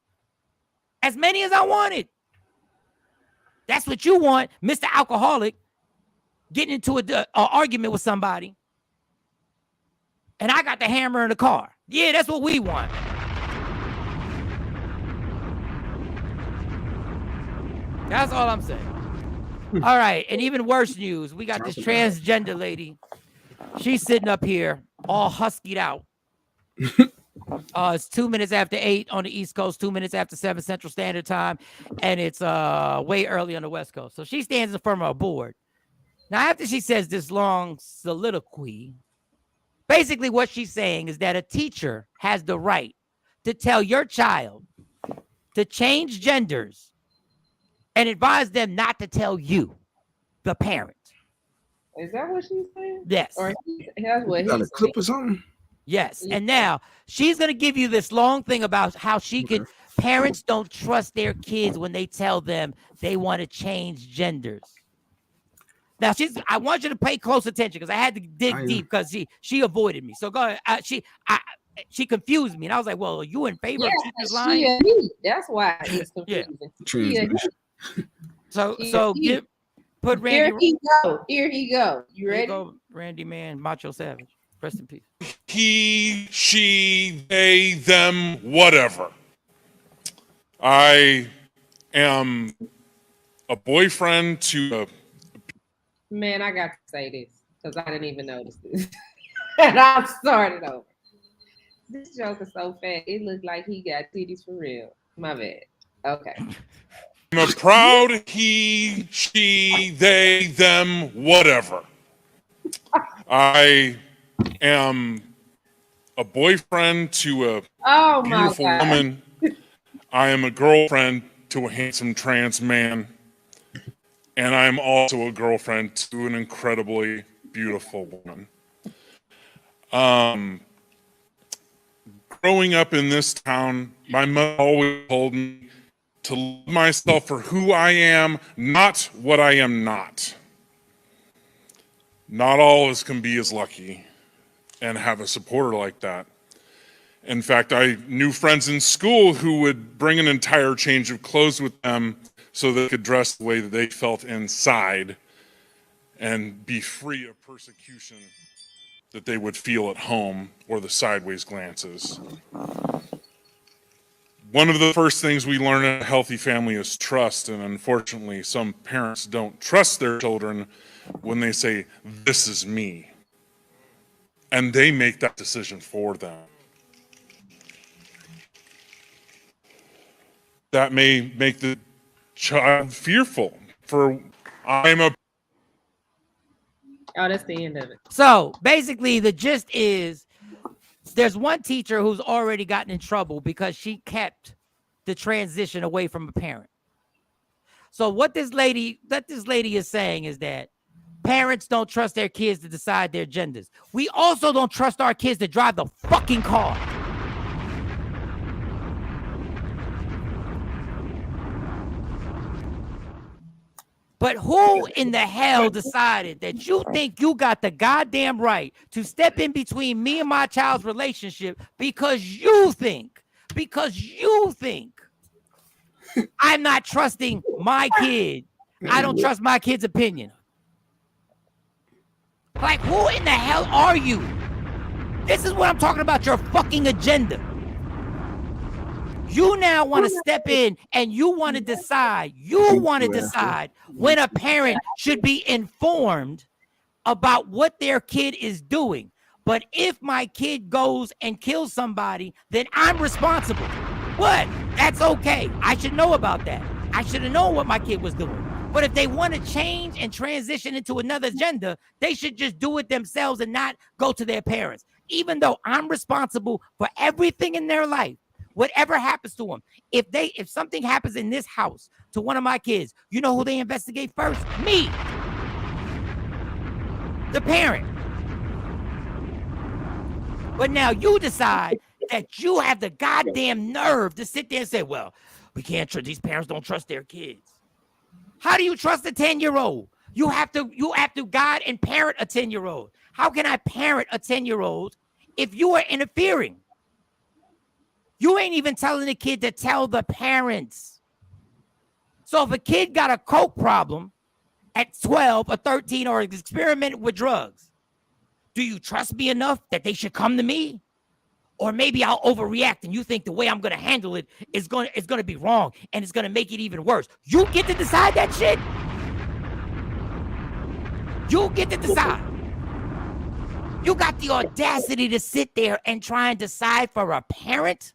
As many as I wanted. That's what you want, Mr. Alcoholic, getting into an argument with somebody. And I got the hammer in the car. Yeah, that's what we want. That's all I'm saying. All right, and even worse news, we got this transgender lady. She's sitting up here all huskied out. It's 2 minutes after 8 on the East Coast, 2 minutes after 7 Central Standard Time, and it's way early on the West Coast. So she stands in front of a board. Now, after she says this long soliloquy, basically what she's saying is that a teacher has the right to tell your child to change genders and advise them not to tell you, the parent. Is that what she's saying? Yes. Or that's what got a clip or something? Yes. And now she's going to give you this long thing about how parents don't trust their kids when they tell them they want to change genders. Now I want you to pay close attention because I had to dig deep because she avoided me. So go ahead. She confused me and I was like, well, are you in favor of teachers lying? That's why it's confusing. Yeah. Put Randy. Here he go. You ready? Go, Randy Man, Macho Savage. Rest in peace. He, she, they, them, whatever. I am a boyfriend to a... Man, I got to say this because I didn't even notice this. And I'm started over. This joke is so fat. It looked like he got titties for real. My bad. Okay. I'm a proud he, she, they, them, whatever. I am a boyfriend to a beautiful woman. I am a girlfriend to a handsome trans man. And I am also a girlfriend to an incredibly beautiful woman. Growing up in this town, my mother always told me to love myself for who I am, not what I am not. Not all of us can be as lucky and have a supporter like that. In fact, I knew friends in school who would bring an entire change of clothes with them so they could dress the way that they felt inside and be free of persecution that they would feel at home or the sideways glances. One of the first things we learn in a healthy family is trust, and unfortunately, some parents don't trust their children when they say, "This is me," and they make that decision for them. That may make the child fearful. Oh, that's the end of it. So basically, the gist is There's one teacher who's already gotten in trouble because she kept the transition away from a parent. So what this lady is saying is that parents don't trust their kids to decide their genders. We also don't trust our kids to drive the fucking car. But who in the hell decided that you think you got the goddamn right to step in between me and my child's relationship because you think I'm not trusting my kid. I don't trust my kid's opinion. Like, who in the hell are you? This is what I'm talking about, your fucking agenda. You now want to step in and you want to decide when a parent should be informed about what their kid is doing. But if my kid goes and kills somebody, then I'm responsible. What? That's okay. I should know about that. I should have known what my kid was doing. But if they want to change and transition into another gender, they should just do it themselves and not go to their parents. Even though I'm responsible for everything in their life, whatever happens to them. If something happens in this house to one of my kids, you know who they investigate first? Me. The parent. But now you decide that you have the goddamn nerve to sit there and say, well, we can't trust, these parents don't trust their kids. How do you trust a 10-year-old? You have to guide and parent a 10-year-old. How can I parent a 10-year-old if you are interfering? You ain't even telling the kid to tell the parents. So if a kid got a coke problem at 12 or 13 or experimented with drugs, do you trust me enough that they should come to me? Or maybe I'll overreact and you think the way I'm going to handle it is going to be wrong and it's going to make it even worse. You get to decide that shit. You get to decide. You got the audacity to sit there and try and decide for a parent?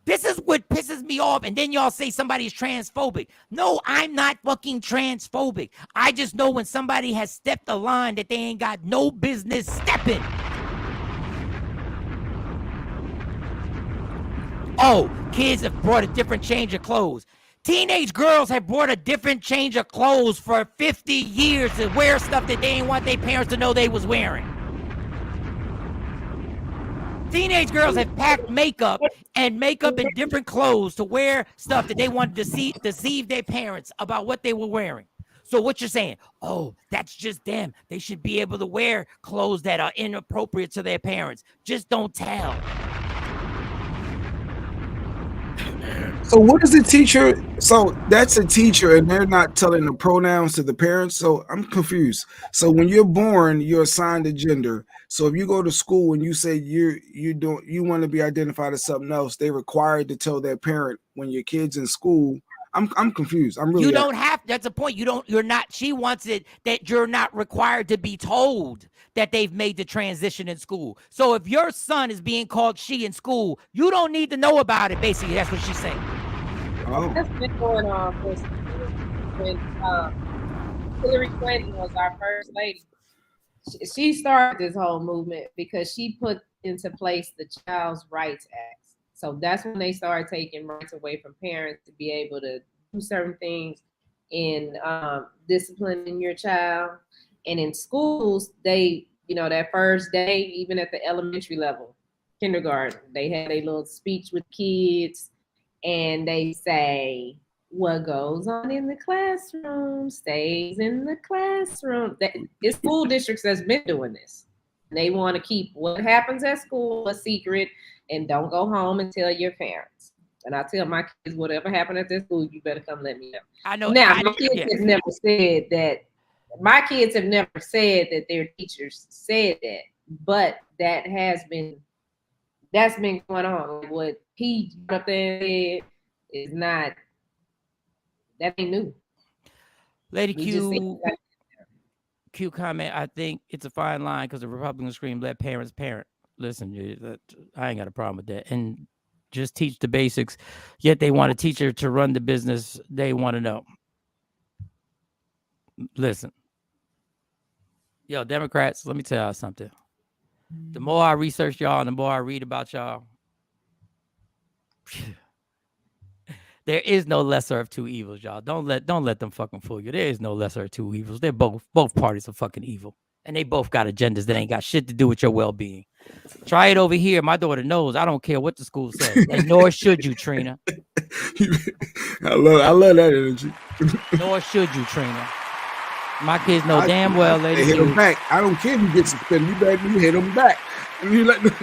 This is what pisses me off. And then y'all say somebody's transphobic. No, I'm not fucking transphobic. I just know when somebody has stepped a line that they ain't got no business stepping. Oh, kids have brought a different change of clothes. Teenage girls have brought a different change of clothes for 50 years to wear stuff that they didn't want their parents to know they was wearing. Teenage girls have packed makeup and different clothes to wear stuff that they wanted to deceive their parents about what they were wearing. So what you're saying, oh, that's just them. They should be able to wear clothes that are inappropriate to their parents. Just don't tell. So what is the teacher? So that's a teacher and they're not telling the pronouns to the parents. So I'm confused. So when you're born, you're assigned a gender. So if you go to school and you say you want to be identified as something else, they're required to tell their parent when your kid's in school. I'm confused. I'm really. You don't have. That's the point. You're not. She wants it that you're not required to be told that they've made the transition in school. So if your son is being called she in school, you don't need to know about it. Basically, that's what she's saying. Oh. That's been going on for when Hillary Clinton was our first lady. She started this whole movement because she put into place the Child's Rights Act. So that's when they started taking rights away from parents to be able to do certain things in disciplining your child. And in schools, they, that first day, even at the elementary level, kindergarten, they had a little speech with kids and they say, what goes on in the classroom stays in the classroom. It's school districts that's been doing this. They want to keep what happens at school a secret and don't go home and tell your parents. And I tell my kids, whatever happened at this school, you better come let me know. I know. Now, my kids have never said that. My kids have never said that their teachers said that, but that's been going on. Like what he up there said is not. That ain't new. Lady Q comment, I think it's a fine line because the Republicans scream, let parents parent. Listen, I ain't got a problem with that. And just teach the basics. Yet they want a teacher to run the business they want to know. Listen. Yo, Democrats, let me tell you something. The more I research y'all and the more I read about y'all, there is no lesser of two evils, y'all. Don't let them fucking fool you. There is no lesser of two evils. They're both parties are fucking evil. And they both got agendas that ain't got shit to do with your well-being. Try it over here. My daughter knows. I don't care what the school says. And nor should you, Trina. I love that energy. Nor should you, Trina. My kids know damn well they hit them back. I don't care if you get suspended. You hit them back. And you let them.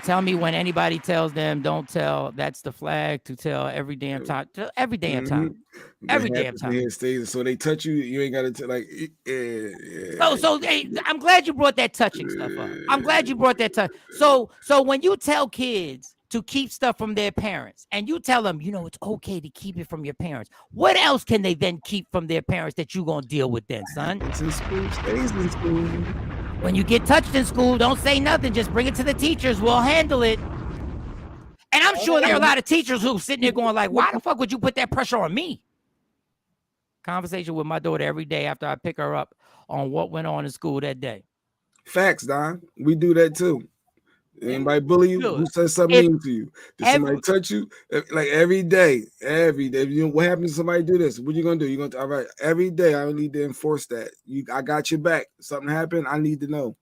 Tell me when anybody tells them don't tell. That's the flag to tell every damn time. Every damn time. Every damn time. So they touch you. You ain't got to like. So hey, I'm glad you brought that touching stuff up. I'm glad you brought that touch. So when you tell kids to keep stuff from their parents, and you tell them, it's okay to keep it from your parents, what else can they then keep from their parents that you gonna deal with then, son? It's in school. Stays in school. When you get touched in school, don't say nothing. Just bring it to the teachers. We'll handle it. And I'm sure there are a lot of teachers who sitting there going like, why the fuck would you put that pressure on me? Conversation with my daughter every day after I pick her up on what went on in school that day. Facts, Don. We do that too. Anybody bully you? Who says something mean to you? Did somebody touch you? Like every day. What happens if somebody do this? What you gonna do? You gonna all right? Every day I need to enforce that. I got your back. Something happened, I need to know.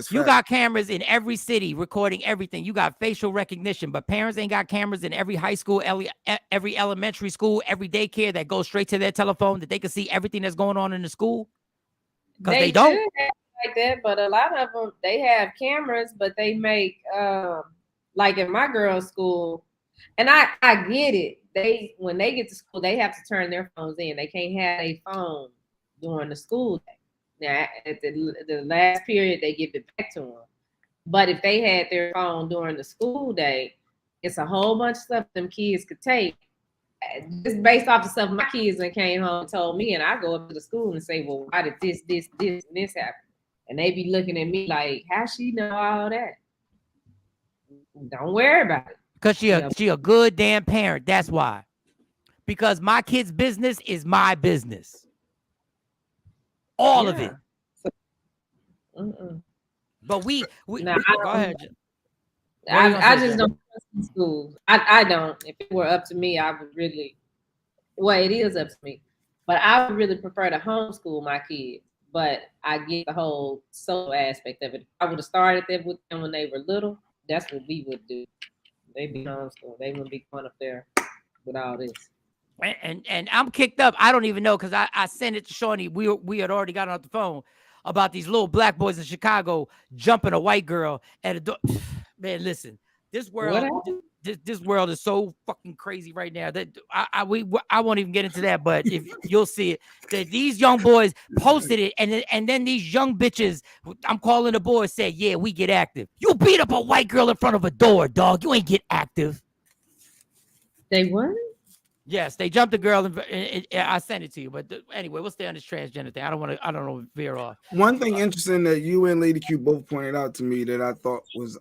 You got cameras in every city recording everything. You got facial recognition, but parents ain't got cameras in every high school, every elementary school, every daycare that goes straight to their telephone that they can see everything that's going on in the school. Because they don't. Like that, but a lot of them, they have cameras, but they make like in my girls' school, and I get it. When they get to school, they have to turn their phones in. They can't have a phone during the school day. Now at the last period, they give it back to them. But if they had their phone during the school day, it's a whole bunch of stuff them kids could take. Just based off the stuff my kids that came home and told me, and I go up to the school and say, well, why did this, and this happen? And they be looking at me like, how she know all that? Don't worry about it. Because she a good damn parent. That's why. Because my kid's business is my business. All of it. But we go ahead. I just don't trust in schools. I don't. If it were up to me, I would really. Well, it is up to me, but I would really prefer to homeschool my kids. But I get the whole social aspect of it. If I would have started them with them when they were little, that's what we would do. They'd be homeschooled. They wouldn't be going up there with all this. And I'm kicked up. I don't even know because I sent it to Shawnee. We had already gotten off the phone about these little black boys in Chicago jumping a white girl at a door. Man, listen, this world is so fucking crazy right now that I won't even get into that. But if you'll see it, that these young boys posted it, and then these young bitches, I'm calling the boys, said, yeah, we get active. You beat up a white girl in front of a door, dog. You ain't get active. They what? Yes, they jumped a girl, and I sent it to you. But anyway, we'll stay on this transgender thing. I don't want to veer off. One thing interesting that you and Lady Q both pointed out to me that I thought was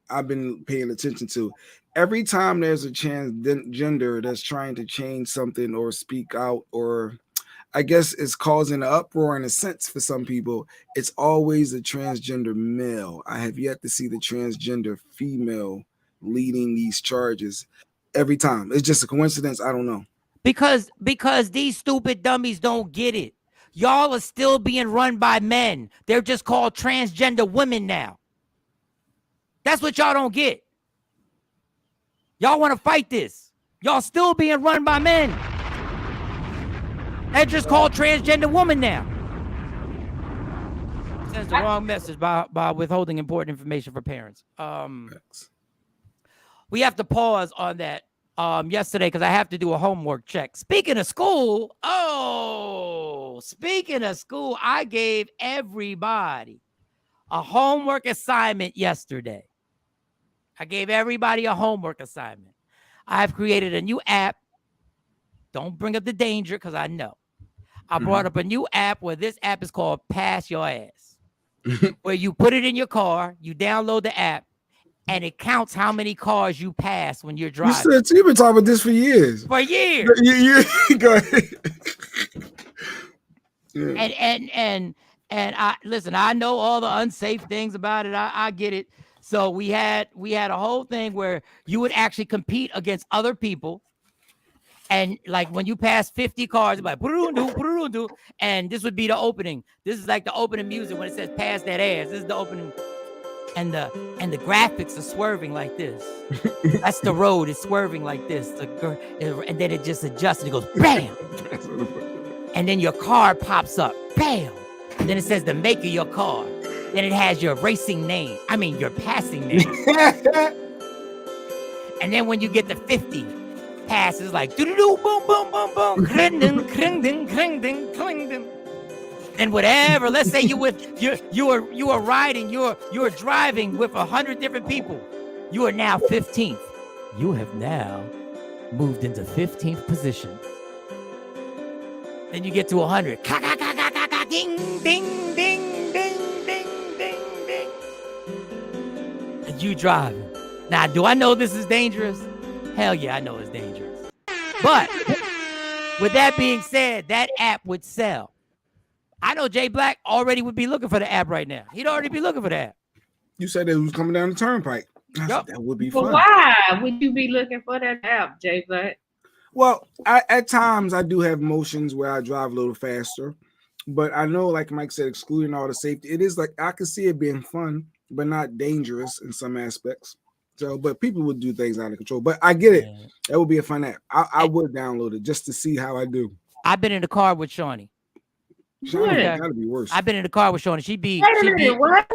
I've been paying attention to. Every time there's a transgender that's trying to change something or speak out, or I guess it's causing an uproar in a sense for some people, it's always a transgender male. I have yet to see the transgender female leading these charges. Every time. It's just a coincidence. I don't know. Because these stupid dummies don't get it. Y'all are still being run by men. They're just called transgender women now. That's what y'all don't get. Y'all want to fight this. Y'all still being run by men. They're just called transgender woman now. Sends the wrong message by withholding important information for parents. We have to pause on that yesterday because I have to do a homework check. Speaking of school, I gave everybody a homework assignment yesterday. I've created a new app. Don't bring up the danger because I know. I brought up a new app where this app is called Pass Your Ass, where you put it in your car, you download the app, and it counts how many cars you pass when you're driving. You've been talking about this for years. For years. Go ahead. Yeah. And I know all the unsafe things about it. I get it. So we had a whole thing where you would actually compete against other people. And like when you pass 50 cars, like and this would be the opening. This is like the opening music when it says pass that ass. This is the opening. And the graphics are swerving like this. That's the road. It's swerving like this. And then it just adjusts and it goes bam. And then your car pops up. Bam. And then it says the make of your car. Then it has your racing name. I mean, your passing name. And then when you get to 50 passes, like doo-doo-doo, boom, boom, boom, boom, kring-ding, kring-ding, kring-ding, kring-ding. And whatever, let's say you are riding, you are driving with 100 different people. You are now 15th. You have now moved into 15th position. Then you get to 100. Ding, ding, ding, ding, ding, ding, ding. And you driving. Now, do I know this is dangerous? Hell yeah, I know it's dangerous. But with that being said, that app would sell. I know Jay Black already would be looking for the app right now. He'd already be looking for that. You said it was coming down the turnpike. Yep. That would be fun. But why would you be looking for that app, Jay Black? Well, at times I do have motions where I drive a little faster, but I know, like Mike said, excluding all the safety, it is like I can see it being fun, but not dangerous in some aspects. So, but people would do things out of control. But I get it. That would be a fun app. I would download it just to see how I do. I've been in the car with Shawnee. Shawnee gotta be worse. I've been in the car with Shawnee. What?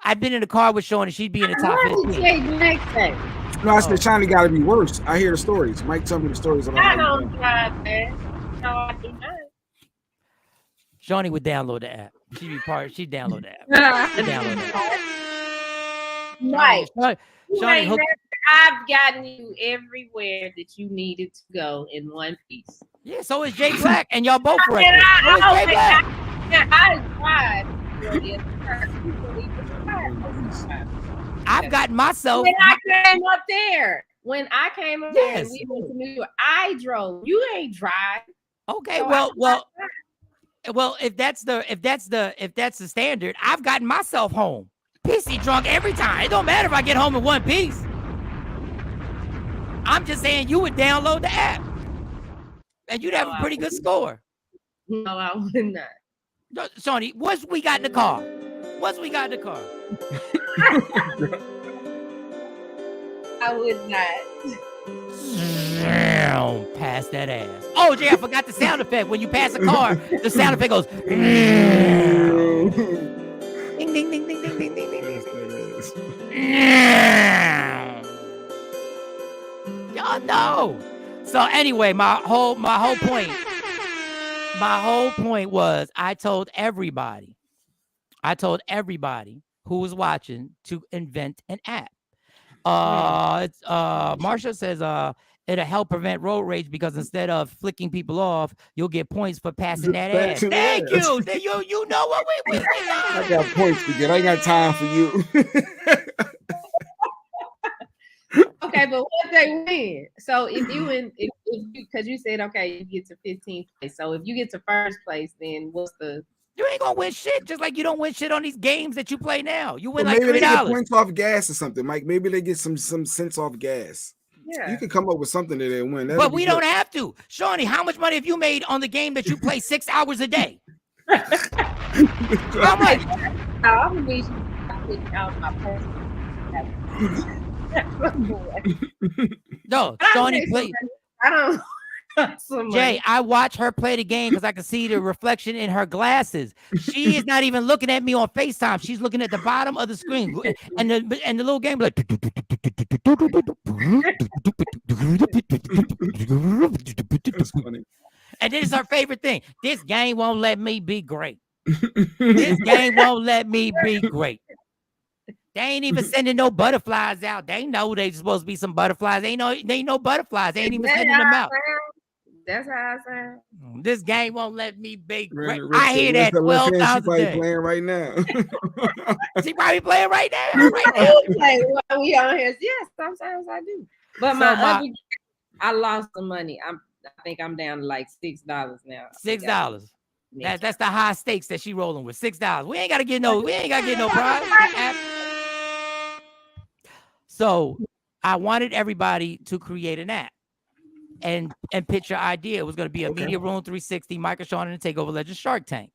I've been in the car with Shawnee. She'd be in the top 15. No, I said Shawnee gotta be worse. I hear the stories. Mike tell me the stories about I don't drive that. No, I do not. Shawnee would download the app. She'd download the app. She'd download the app. Right. Shawnee, I've gotten you everywhere that you needed to go in one piece. Yeah, so is Jay Black, and y'all both right. I drive. I've gotten myself. When I came up there, we went to New York. I drove. You ain't drive. Okay, so well, if that's the standard, I've gotten myself home pissy drunk every time. It don't matter if I get home in one piece. I'm just saying you would download the app, and you'd have a pretty good score. No, I would not. No, Shawnee, once we got in the car. I would not. Pass that ass. Oh, Jay, I forgot the sound effect. When you pass a car, the sound effect goes. Ding, ding, ding, ding, ding, ding, ding, ding, ding. Y'all know. So anyway, my whole point was I told everybody who was watching to invent an app. Marsha says it'll help prevent road rage because instead of flicking people off, you'll get points for passing that ass. Thank you. You know what we I got points to get. I ain't got time for you. Okay, but what they win? So if because you said okay, you get to 15th place. So if you get to first place, then what's the? You ain't gonna win shit, just like you don't win shit on these games that you play now. You win well, like $3. Maybe they get points off gas or something, Mike. Maybe they get some cents off gas. Yeah, you can come up with something that they win. But we don't have to. Shawnee, how much money have you made on the game that you play 6 hours a day? How much? I'm gonna need you to out my personal. No, Shawnee play. I don't. Jay, I watch her play the game because I can see the reflection in her glasses. She is not even looking at me on FaceTime. She's looking at the bottom of the screen, and the little game like. And this is her favorite thing. This game won't let me be great. This game won't let me be great. They ain't even sending no butterflies out. They know they supposed to be some butterflies. They ain't no butterflies. They ain't even sending them out. That's how I sound. This game won't let me be great. I hear that 12 times a day. Playing right now. She probably playing right now. We on here. Yes, sometimes I do. But I lost some money. I think I'm down to like $6 now. $6. That's the high stakes that she rolling with. $6. We ain't gotta get no prize. So I wanted everybody to create an app and pitch your idea. It was going to be a Media Room 360, Michael Shawn and the Takeover Legends Shark Tank.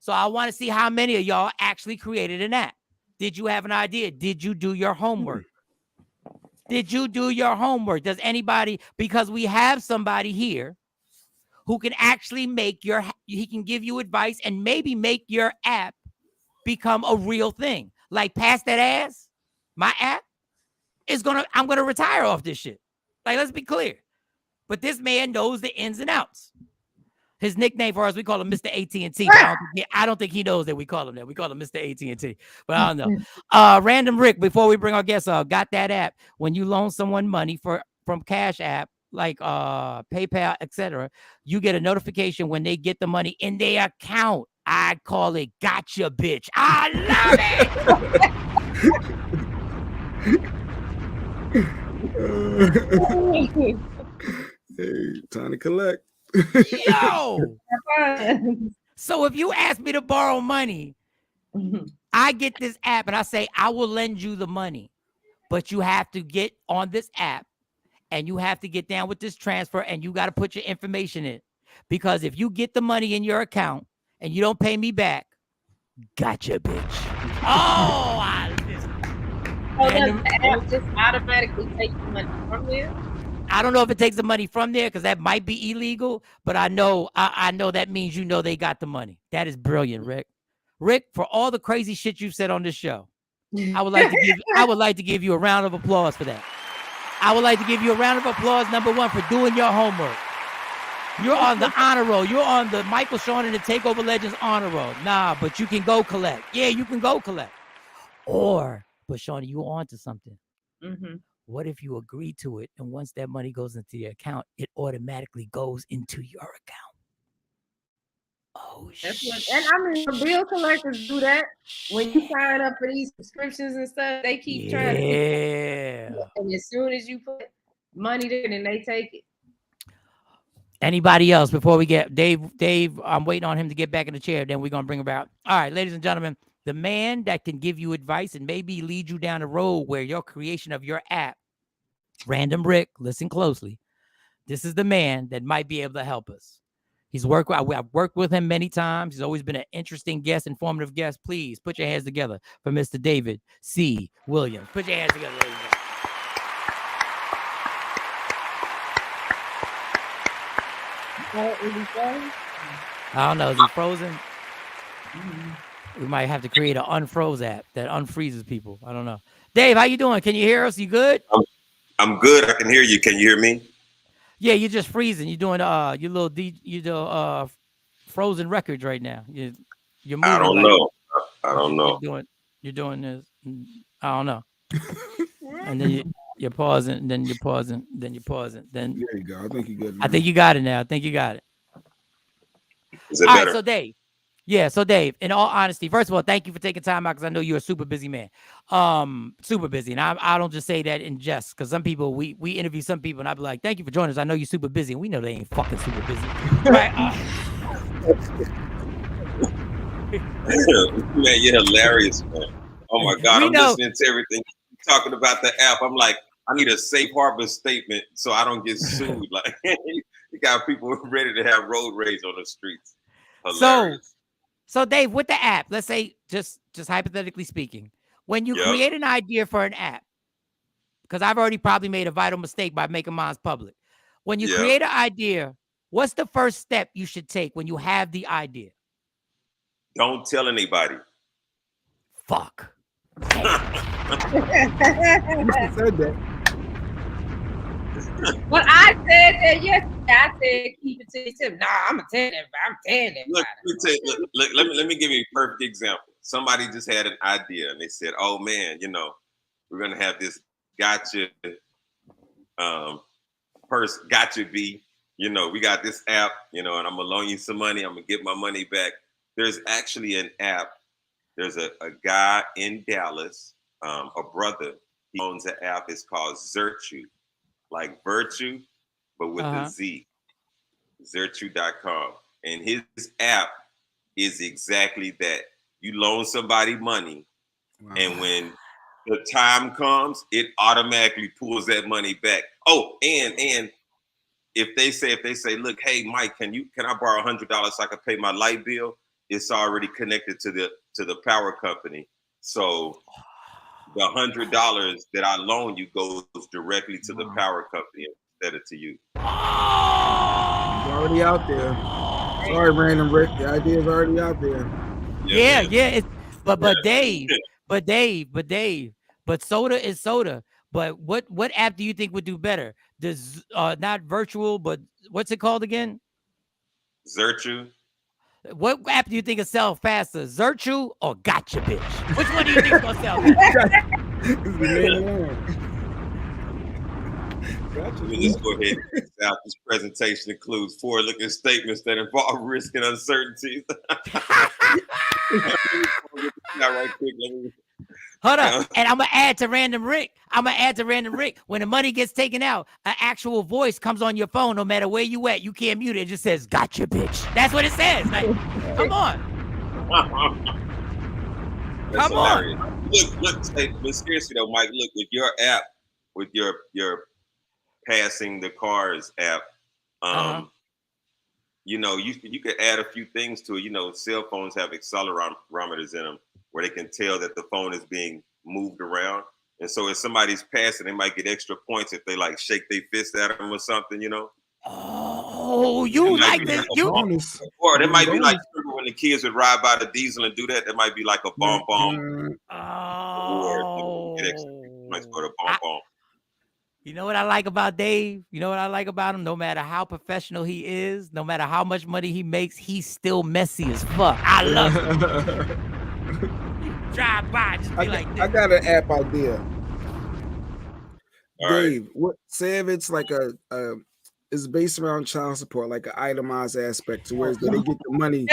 So I want to see how many of y'all actually created an app. Did you have an idea? Did you do your homework? Did you do your homework? Does anybody, because we have somebody here who can actually he can give you advice and maybe make your app become a real thing. Like Pass That Ass, my app I'm going to retire off this shit. Like, let's be clear. But this man knows the ins and outs. His nickname for us, we call him Mr. AT&T. But I don't think he knows that we call him that. We call him Mr. AT&T. But I don't know. Random Rick, before we bring our guests up, got that app. When you loan someone money from Cash App, like PayPal, etc., you get a notification when they get the money in their account. I call it gotcha, bitch. I love it. Hey, time to collect. Yo. So if you ask me to borrow money, I get this app and I say, I will lend you the money, but you have to get on this app and you have to get down with this transfer and you got to put your information in. Because if you get the money in your account and you don't pay me back, gotcha, bitch. Does the app just automatically take the money from there? I don't know if it takes the money from there because that might be illegal, but I know that means they got the money. That is brilliant, Rick. Rick, for all the crazy shit you've said on this show, I would like to give you a round of applause for that. I would like to give you a round of applause, number one, for doing your homework. You're on the honor roll. You're on the Michael Shawn and the Takeover Legends honor roll. Nah, but you can go collect. Yeah, you can go collect. But Shawn, you on to something. Mm-hmm. What if you agree to it, and once that money goes into your account, it automatically goes into your account? Oh, shit. And I mean, the bill collectors do that. When you sign up for these subscriptions and stuff, they keep trying to get it. And as soon as you put money there, then they take it. Anybody else before we get Dave? I'm waiting on him to get back in the chair. Then we're going to bring him out. All right, ladies and gentlemen, the man that can give you advice and maybe lead you down the road where your creation of your app, Random Rick, listen closely. This is the man that might be able to help us. I've worked with him many times. He's always been an interesting guest, informative guest. Please put your hands together for Mr. David C. Williams. Put your hands together, ladies and gentlemen. I don't know. Is he frozen? We might have to create an unfroze app that unfreezes people. I don't know. Dave, how you doing? Can you hear us? You good? I'm good. I can hear you. Can you hear me? Yeah, you're just freezing. You're doing your little frozen records right now. You're moving. I don't know. I don't know. You're doing this. I don't know. And then you're pausing. Then you're pausing. Then you're pausing. Then there you go. I think you're good. I think you got it now. I think you got it. Is it all better? Right, so Dave. Yeah, so Dave, in all honesty, first of all, thank you for taking time out because I know you're a super busy man. Super busy. And I don't just say that in jest because some people, we interview some people and I'll be like, thank you for joining us. I know you're super busy. And we know they ain't fucking super busy. Right? Man, you're hilarious, man. Oh my God, I'm listening to everything you're talking about the app. I'm like, I need a safe harbor statement so I don't get sued. Like, you got people ready to have road rage on the streets. Hilarious. So Dave, with the app, let's say just hypothetically speaking, when you create an idea for an app, because I've already probably made a vital mistake by making mine public. When you create an idea, what's the first step you should take when you have the idea? Don't tell anybody. Fuck. You said that. But I said that yesterday. I said keep it to yourself. Nah, I'm gonna tell everybody. I'm telling everybody. Look, let me give you a perfect example. Somebody just had an idea and they said, "Oh man, we're gonna have this gotcha gotcha B. We got this app, and I'm gonna loan you some money. I'm gonna get my money back." There's actually an app. There's a guy in Dallas, a brother. He owns an app. It's called Zirtue. Like virtue, but with a Z, Zirtue.com. And his app is exactly that. You loan somebody money, and when the time comes, it automatically pulls that money back. Oh, and if they say, look, hey Mike, can I borrow $100 so I can pay my light bill? It's already connected to the power company. So the $100 that I loan you goes directly to the power company instead of to you. It's already out there. Sorry, Random Rick. The idea is already out there. Yeah. It's but Dave, but soda is soda. But what app do you think would do better? Does not virtual, but what's it called again? Zertu. What app do you think will sell faster, Zertu or Gotcha Bitch? Which one do you think is gonna sell better? Let me just go ahead and out. This presentation includes forward-looking statements that involve risk and uncertainties. Hold up. And I'm gonna add to Random Rick. When the money gets taken out, an actual voice comes on your phone, no matter where you at. You can't mute it. It just says, "Gotcha, bitch." That's what it says. Like, come on. Come on. Look, but seriously though, Mike, look, with your app, with your passing the cars app, you know, you could add a few things to it. You know, cell phones have accelerometers in them where they can tell that the phone is being moved around. And so if somebody's passing, they might get extra points if they like shake their fist at them or something, you know? Oh, you like this? Or there might be like when the kids would ride by the diesel and do that, there might be like a bomb. Oh. Get extra points for the bomb. You know what I like about Dave? You know what I like about him? No matter how professional he is, no matter how much money he makes, he's still messy as fuck. I love it. Drive by, just be like this. I got an app idea. All Dave, say if it's like it's based around child support, like an itemized aspect to where they get the money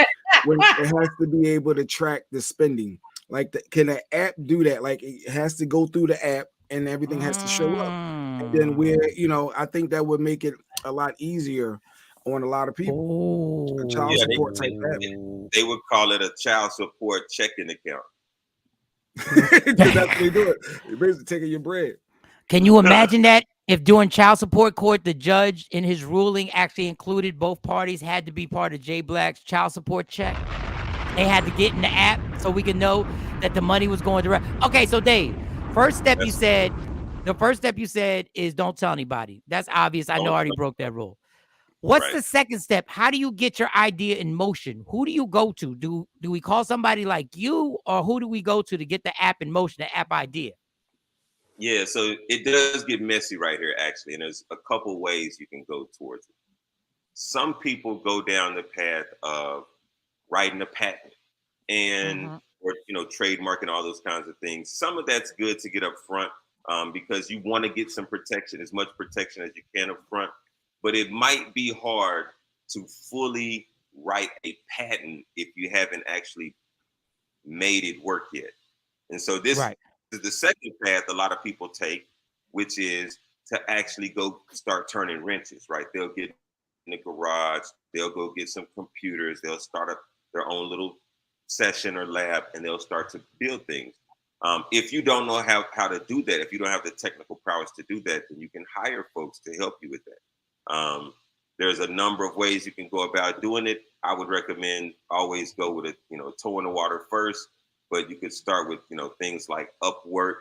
when it has to be able to track the spending. Like, can the app do that? Like, it has to go through the app and everything has to show up. And then I think that would make it a lot easier on a lot of people. A child support type app. They would call it a child support checking account. That's what they do it. They're basically taking your bread. Can you imagine that if during child support court, the judge in his ruling actually included both parties had to be part of Jay Black's child support check? They had to get in the app so we could know that the money was going direct. Okay, so Dave, the first step you said is don't tell anybody. That's obvious. I know I already broke that rule. What's the second step? How do you get your idea in motion? Who do you go to? Do we call somebody like you, or who do we go to get the app in motion, the app idea? Yeah, so it does get messy right here, actually, and there's a couple ways you can go towards it. Some people go down the path of writing a patent and or trademark and all those kinds of things. Some of that's good to get up front because you want to get some protection, as much protection as you can up front. But it might be hard to fully write a patent if you haven't actually made it work yet. And so this is the second path a lot of people take, which is to actually go start turning wrenches, right? They'll get in the garage, they'll go get some computers, they'll start up their own little session or lab, and they'll start to build things. If you don't know how to do that, if you don't have the technical prowess to do that, then you can hire folks to help you with that. There's a number of ways you can go about doing it. I would recommend always go with a toe in the water first, but you could start with things like Upwork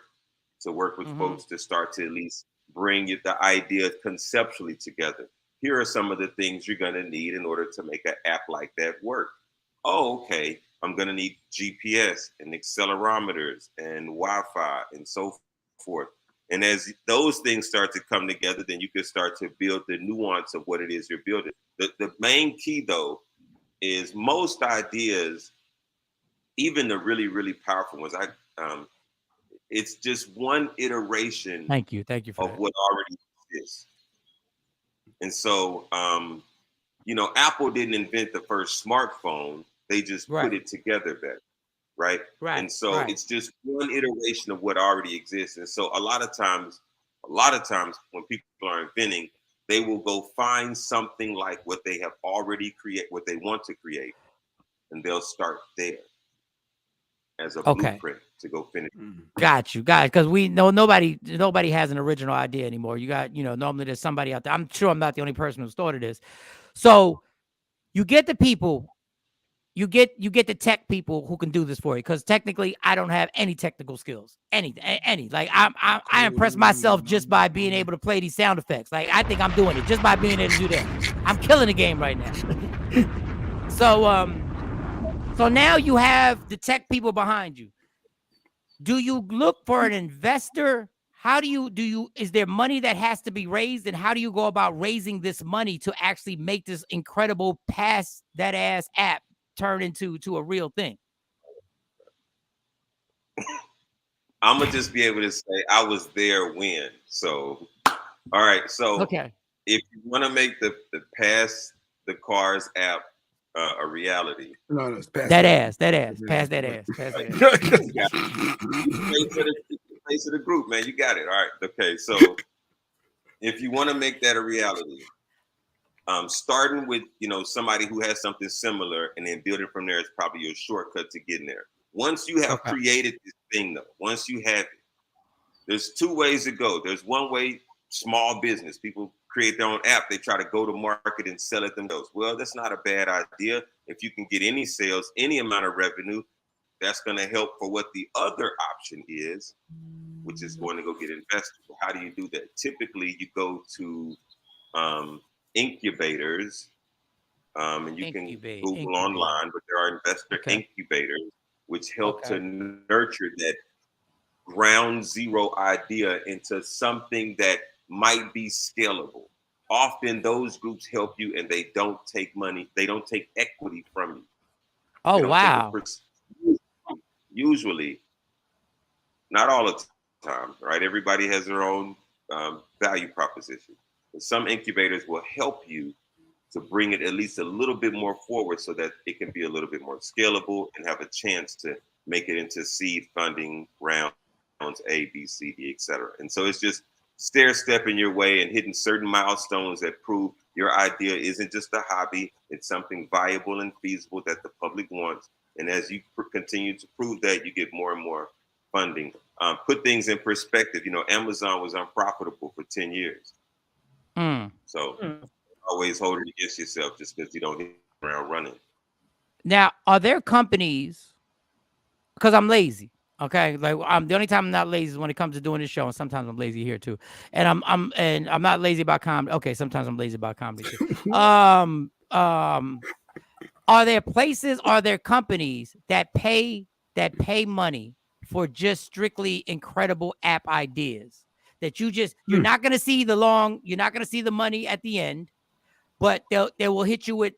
to work with folks to start to at least bring the idea conceptually together. Here are some of the things you're going to need in order to make an app like that work. Oh, okay. I'm going to need GPS and accelerometers and Wi-Fi and so forth. And as those things start to come together, then you can start to build the nuance of what it is you're building. The main key, though, is most ideas, even the really, really powerful ones, it's just one iteration Thank you for of what already exists. And so, Apple didn't invent the first smartphone. They just put it together better. Right. And so it's just one iteration of what already exists. And so a lot of times when people are inventing, they will go find something like what they have already created, what they want to create, and they'll start there as a Okay. blueprint to go finish. Got you, guys. Because we know nobody has an original idea anymore. You got, normally there's somebody out there. I'm sure I'm not the only person who started this. So you get the people, you get the tech people who can do this for you. Because technically, I don't have any technical skills, any. Like I impress myself just by being able to play these sound effects. Like I think I'm doing it just by being able to do that. I'm killing the game right now. So now you have the tech people behind you. Do you look for an investor? How do you, is there money that has to be raised? And how do you go about raising this money to actually make this incredible pass that ass app turn into a real thing? I'm going to just be able to say I was there when. So, all right. So okay. If you want to make the Pass the Cars app a reality. No, it's pass that ass. Pass that ass. Face of the group, man. You got it. All right. Okay. So if you want to make that a reality, starting with somebody who has something similar and then building from there is probably your shortcut to getting there. Once you have created this thing, though, once you have it, there's two ways to go. There's one way, small business. People create their own app. They try to go to market and sell it themselves. Well, that's not a bad idea. If you can get any sales, any amount of revenue, that's going to help for what the other option is, which is going to go get investors. How do you do that? Typically, you go to incubators, and you can Google online, but there are investor incubators, which help to nurture that ground zero idea into something that might be scalable. Often those groups help you and they don't take money. They don't take equity from you. Oh, wow. Usually, not all the time, right? Everybody has their own value proposition. But some incubators will help you to bring it at least a little bit more forward so that it can be a little bit more scalable and have a chance to make it into seed funding rounds A, B, C, D, etc. And so it's just stair-stepping your way and hitting certain milestones that prove your idea isn't just a hobby, it's something viable and feasible that the public wants. And as you continue to prove that, you get more and more funding. Put things in perspective. Amazon was unprofitable for 10 years. So always hold it against yourself just because you don't hit around running. Now, are there companies, because I'm lazy, okay? Like the only time I'm not lazy is when it comes to doing this show, and sometimes I'm lazy here too. And I'm not lazy about comedy. Okay, sometimes I'm lazy about comedy too. Are there companies that pay money for just strictly incredible app ideas that you're not going to see you're not going to see the money at the end, but they will hit you with,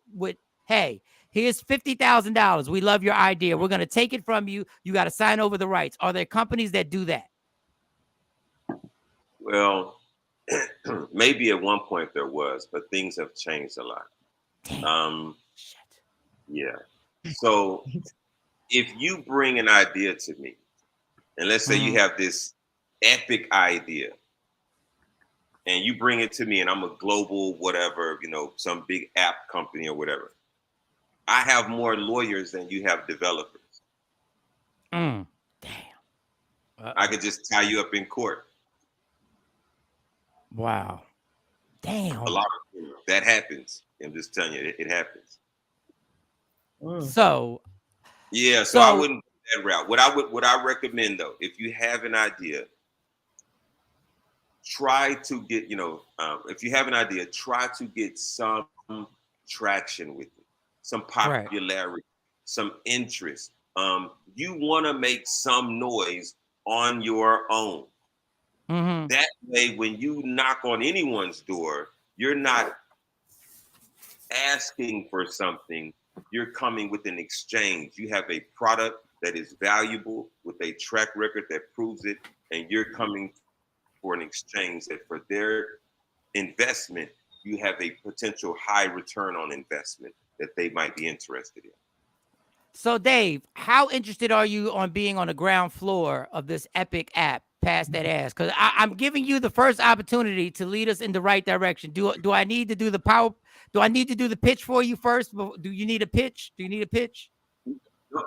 hey, here's $50,000. We love your idea. We're going to take it from you. You got to sign over the rights. Are there companies that do that? Well, maybe at one point there was, but things have changed a lot. Shit. Yeah. So if you bring an idea to me, and let's say you have this epic idea, and you bring it to me, and I'm a global whatever, some big app company or whatever. I have more lawyers than you have developers. Damn. I could just tie you up in court. Wow. Damn. A lot of that happens. I'm just telling you, it happens. So. Yeah. So I wouldn't go that route. What I recommend though, if you have an idea, try to get, if you have an idea, try to get some traction with it, some popularity, some interest. You want to make some noise on your own. That way, when you knock on anyone's door, you're not asking for something. You're coming with an exchange. You have a product that is valuable with a track record that proves it, and you're coming for an exchange that for their investment, you have a potential high return on investment that they might be interested in. So, Dave, how interested are you on being on the ground floor of this epic app, Pass That Ass? Because I'm giving you the first opportunity to lead us in the right direction. Do I need to do the pitch for you first? Do you need a pitch? Do you need a pitch?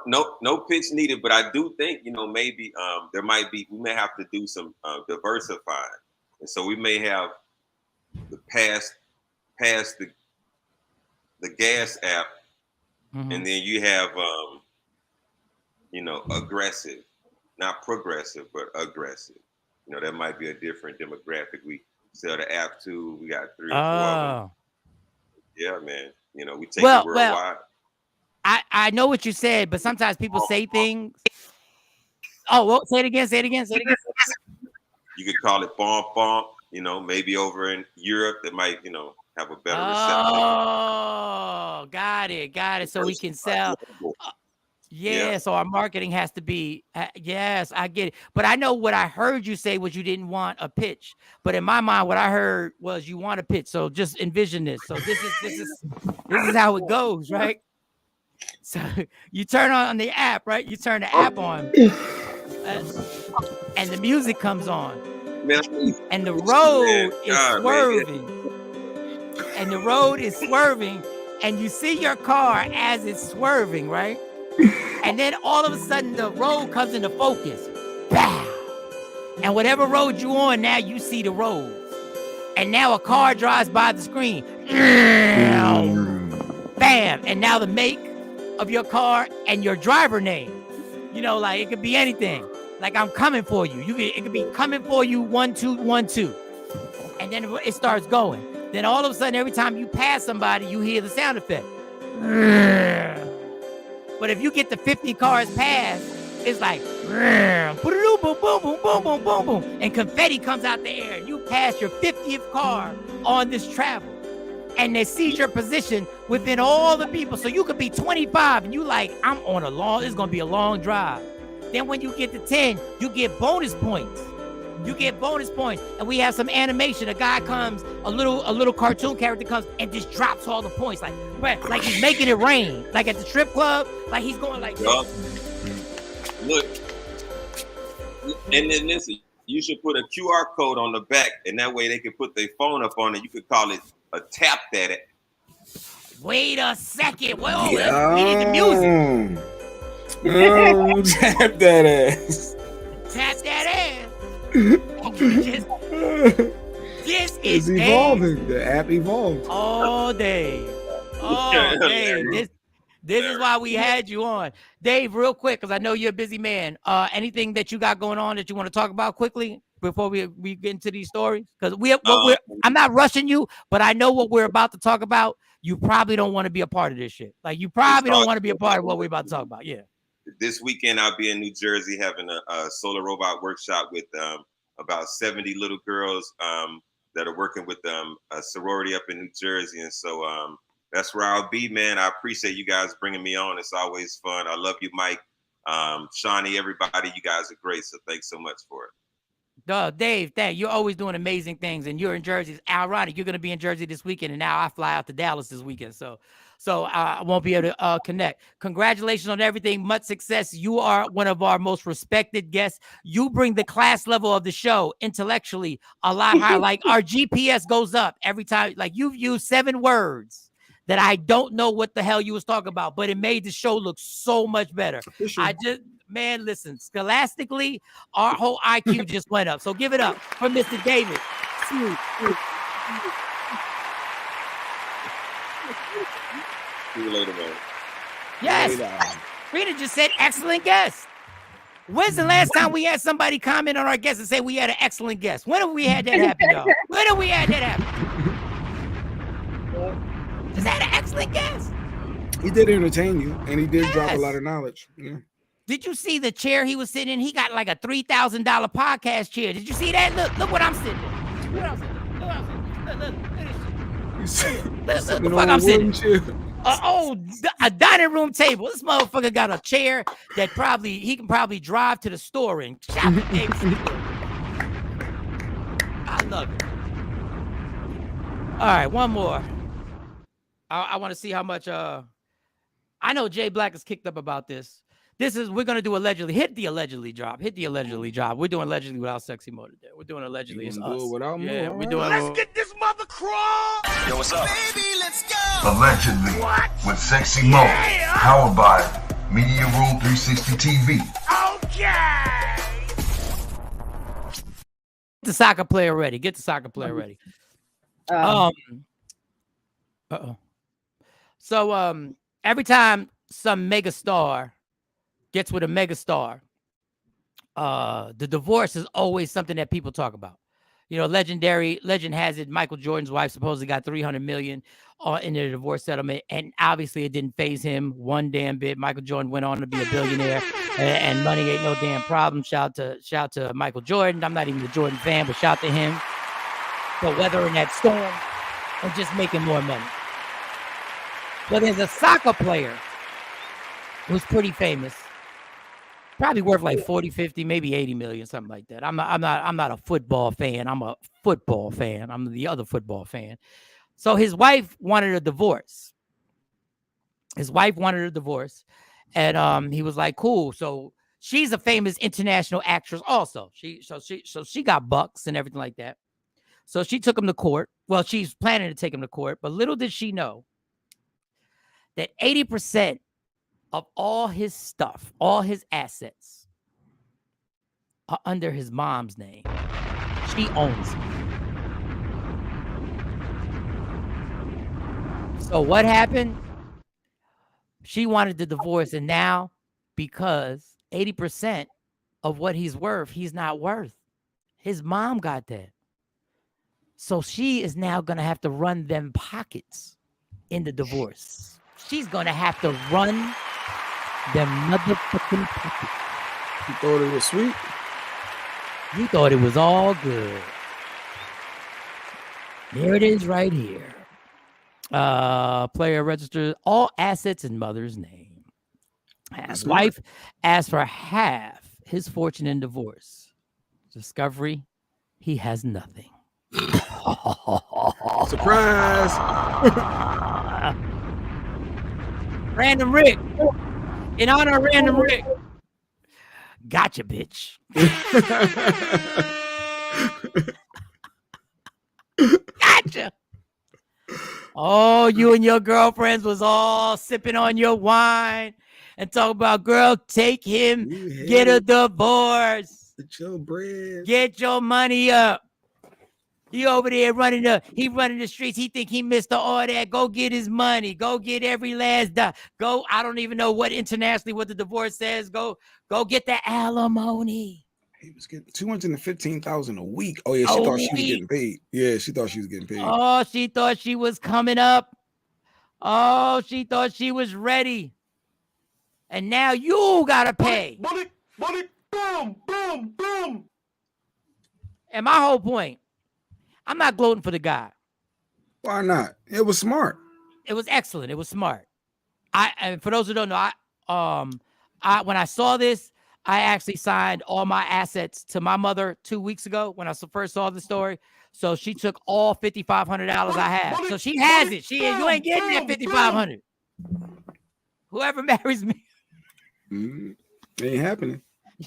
No pitch needed, but I do think, maybe we may have to do some diversifying. And so we may have the past the gas app, and then you have aggressive, not progressive, but aggressive. That might be a different demographic we sell the app to. We got 3 or 4 of them. Yeah, man. We take it worldwide. I know what you said, but sometimes people say things. Oh, well, say it again. You could call it bomb. Maybe over in Europe that might, have a better reception. Oh, got it. So we can sell. So our marketing has to be. Yes, I get it. But I know what I heard you say was you didn't want a pitch. But in my mind, what I heard was you want a pitch. So just envision this. So this is how it goes, right? So you turn on the app, right? You turn the app on, and the music comes on, and the road is swerving, and you see your car as it's swerving, right? And then all of a sudden the road comes into focus, bam! And whatever road you on, now you see the road, and now a car drives by the screen, bam! And now the make of your car and your driver name, like it could be anything. Like I'm coming for you. It could be coming for you 1212, and then it starts going. Then all of a sudden, every time you pass somebody, you hear the sound effect. But if you get the 50 cars past, it's like boom, boom, boom, boom, boom, boom, boom, boom, and confetti comes out the air. You pass your 50th car on this travel. And they see your position within all the people. So you could be 25 and you like, it's going to be a long drive. Then when you get to 10, you get bonus points. And we have some animation. A guy comes, a little cartoon character comes and just drops all the points. Like he's making it rain. Like at the strip club, like he's going like this. Look. And then listen, you should put a QR code on the back, and that way they can put their phone up on it. You could call it a tap that. Wait a second. Whoa, we need the music. Tap that ass. Tap that ass. This is evolving. The app evolved. All day. This is why we had you on. Dave, real quick, because I know you're a busy man. Anything that you got going on that you want to talk about quickly before we get into these stories? Because I'm not rushing you, but I know what we're about to talk about. You probably don't want to be a part of this shit. Like you probably don't want to be a part of what we're about to talk about. Yeah. This weekend I'll be in New Jersey having a solar robot workshop with about 70 little girls that are working with a sorority up in New Jersey, and so that's where I'll be, man. I appreciate you guys bringing me on. It's always fun. I love you, Mike, Shawnee, everybody. You guys are great, so thanks so much for it. Dave, you're always doing amazing things, and you're in Jersey. It's ironic. You're going to be in Jersey this weekend, and now I fly out to Dallas this weekend, so I won't be able to connect. Congratulations on everything. Much success. You are one of our most respected guests. You bring the class level of the show intellectually a lot higher. Like our GPS goes up every time. Like you've used 7 words that I don't know what the hell you was talking about, but it made the show look so much better. Man, listen, scholastically, our whole IQ just went up. So give it up for Mr. David. See you later, man. Yes. Rita just said excellent guest. When's the last time we had somebody comment on our guest and say we had an excellent guest? When have we had that happen, y'all? When have we had that happen? Is that an excellent guest? He did entertain you, and he did drop a lot of knowledge. Yeah. Did you see the chair he was sitting in? He got like a $3,000 podcast chair. Did you see that? Look what I'm sitting in. Look the fuck I'm sitting. A dining room table. This motherfucker got a chair that he can probably drive to the store and shop at Davidson. I love it. All right, one more. I want to see how much. I know Jay Black is kicked up about this. We're gonna do allegedly. Hit the allegedly drop. We're doing allegedly without sexy mode today. We're doing allegedly. It's us. Without we're more. doing. Let's get this mother crawl. Yo, what's up? Baby, let's go. Allegedly with sexy mode. Powered by Media Room 360 TV. Get the soccer player ready. Get the soccer player ready. So every time some mega star gets with a mega star, the divorce is always something that people talk about. You know, legend has it, Michael Jordan's wife supposedly got $300 million in their divorce settlement, and obviously it didn't faze him one damn bit. Michael Jordan went on to be a billionaire, and money ain't no damn problem. Shout to Michael Jordan. I'm not even a Jordan fan, but shout to him for weathering that storm and just making more money. But there's a soccer player who's pretty famous. Probably worth like 40, 50, maybe 80 million, something like that. I'm not a football fan. I'm a football fan. I'm the other football fan. So his wife wanted a divorce. And he was like, cool. So she's a famous international actress also. She got bucks and everything like that. So she took him to court. Well, she's planning to take him to court, but little did she know that 80% of all his stuff, all his assets are under his mom's name. She owns it. So what happened? She wanted the divorce, and now because 80% of what he's worth, he's not worth. His mom got that. So she is now going to have to run them pockets in the divorce. She's going to have to run them motherfucking pockets. You thought it was sweet? You thought it was all good. Here it is right here. Player registers all assets in mother's name. His wife asked for half his fortune in divorce. Discovery, he has nothing. Surprise! Random Rick. In honor of Random Rick. Gotcha, bitch. Gotcha. Oh, you and your girlfriends was all sipping on your wine and talk about, girl, take him, get a divorce. Get your bread. Get your money up. He over there running the streets. He think he missed all that. Go get his money. Go get every last dime. Go. I don't even know what internationally what the divorce says. Go get the alimony. He was getting $215,000 a week. Oh yeah, she thought she was getting paid. Yeah, she thought she was getting paid. Oh, she thought she was coming up. Oh, she thought she was ready. And now you gotta pay. Money, boom, boom, boom. And my whole point, I'm not gloating for the guy. Why not? It was smart. It was excellent. It was smart. And for those who don't know, when I saw this, I actually signed all my assets to my mother 2 weeks ago when I first saw the story. So she took all $5,500 I have. So she has it. You ain't getting that $5,500. Whoever marries me, ain't happening.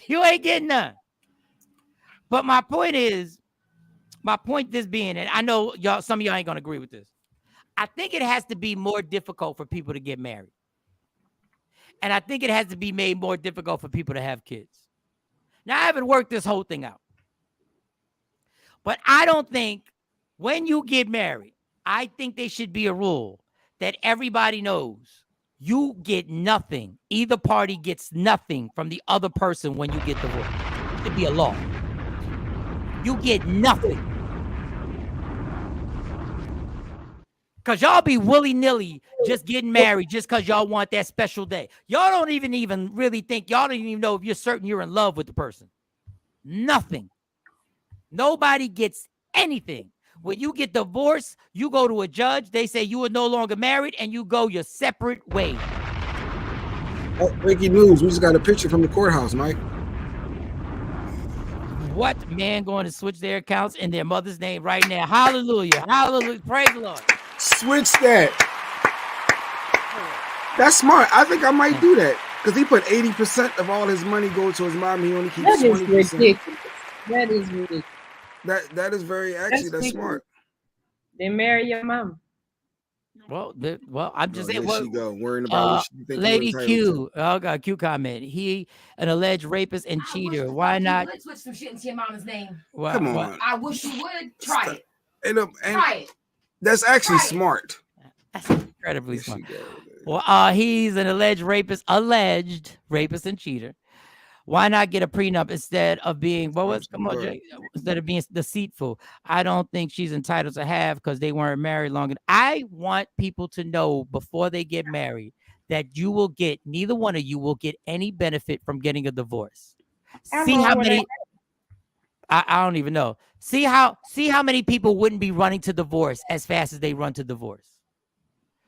You ain't getting none. But my point this being, and I know y'all, some of y'all ain't gonna agree with this. I think it has to be more difficult for people to get married. And I think it has to be made more difficult for people to have kids. Now, I haven't worked this whole thing out. But I don't think when you get married, I think there should be a rule that everybody knows you get nothing. Either party gets nothing from the other person when you get divorced. It should be a law. You get nothing. Because y'all be willy-nilly just getting married just because y'all want that special day. Y'all don't even really think, y'all don't even know if you're certain you're in love with the person. Nothing. Nobody gets anything. When you get divorced, you go to a judge, they say you are no longer married, and you go your separate ways. Oh, breaking news. We just got a picture from the courthouse, Mike. What man going to switch their accounts in their mother's name right now? Hallelujah. Hallelujah. Praise the Lord. Switch that. That's smart. I think I might do that because he put 80% of all his money go to his mom. He only keeps 20%. Ridiculous. That is ridiculous. That is very actually that's smart. Then marry your mom. Well, I'm just saying. There she go, worrying about what she think you're Lady entitled to. Q. Oh, got Q comment. He an alleged rapist and cheater. Why not? Would switch some shit into your mama's name. Come on. I wish you would. Try it. And Try it. That's actually smart. That's incredibly smart. Well, he's an alleged rapist and cheater. Why not get a prenup instead of being instead of being deceitful? I don't think she's entitled to have because they weren't married long enough. I want people to know before they get married that neither one of you will get any benefit from getting a divorce. See how many I don't even know. See how many people wouldn't be running to divorce as fast as they run to divorce.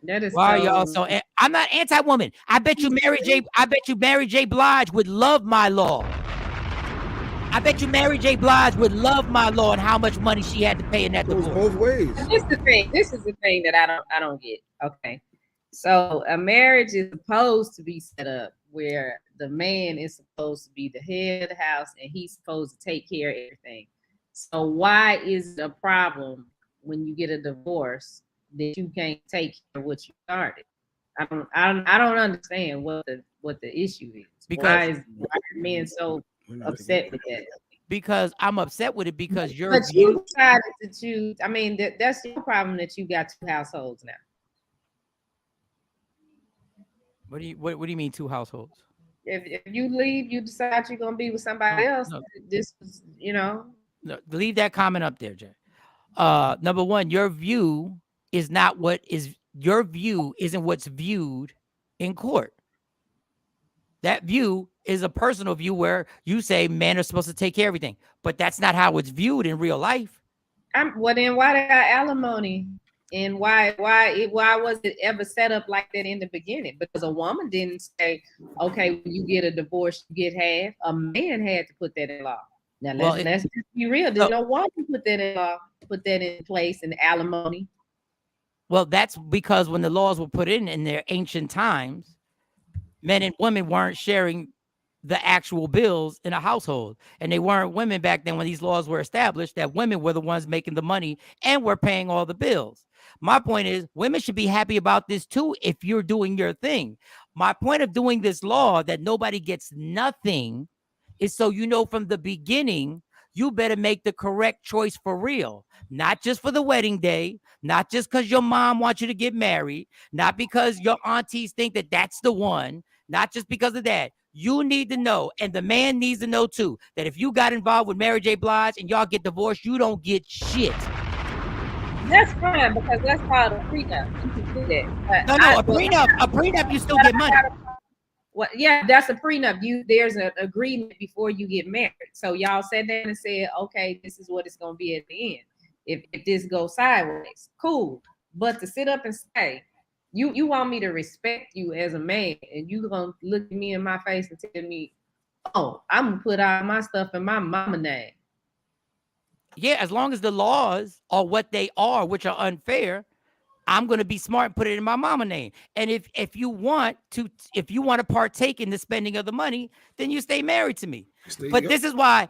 That is why y'all so. I'm not anti-woman. I bet you Mary J. Blige would love my law. I bet you Mary J. Blige would love my law and how much money she had to pay in that divorce. Both ways. This is the thing that I don't get. Okay, so a marriage is supposed to be set up where the man is supposed to be the head of the house and he's supposed to take care of everything. So why is it a problem when you get a divorce that you can't take care of what you started? I don't understand what the issue is. Why are men so upset with that? Because I'm upset with it because you decided to choose. I mean, that's your problem that you got two households now. What do you mean two households? If you leave, you decide you're gonna be with somebody else. No. This was, No, leave that comment up there, Jay. Number one, your view is not what is your view isn't what's viewed in court. That view is a personal view where you say men are supposed to take care of everything, but that's not how it's viewed in real life. Well, then why they got alimony, and why was it ever set up like that in the beginning? Because a woman didn't say, okay, when you get a divorce, you get half. A man had to put that in law. Now let's just be real. There's no woman put that in law, put that in place in alimony. Well, that's because when the laws were put in their ancient times, men and women weren't sharing the actual bills in a household. And they weren't women back then when these laws were established, that women were the ones making the money and were paying all the bills. My point is, women should be happy about this too if you're doing your thing. My point of doing this law that nobody gets nothing is so you know from the beginning, you better make the correct choice for real. Not just for the wedding day, not just because your mom wants you to get married, not because your aunties think that that's the one, not just because of that. You need to know, and the man needs to know too, that if you got involved with Mary J. Blige and y'all get divorced, you don't get shit. That's fine because that's called a prenup. You can do that. A prenup, you still get money. Well, yeah, that's a prenup. There's an agreement before you get married. So y'all sat down and said, okay, this is what it's gonna be at the end. If this goes sideways, cool. But to sit up and say, you want me to respect you as a man, and you gonna look at me in my face and tell me, oh, I'm gonna put all my stuff in my mama name. Yeah, as long as the laws are what they are, which are unfair, I'm going to be smart and put it in my mama name. And if you want to partake in the spending of the money, then you stay married to me. But this is why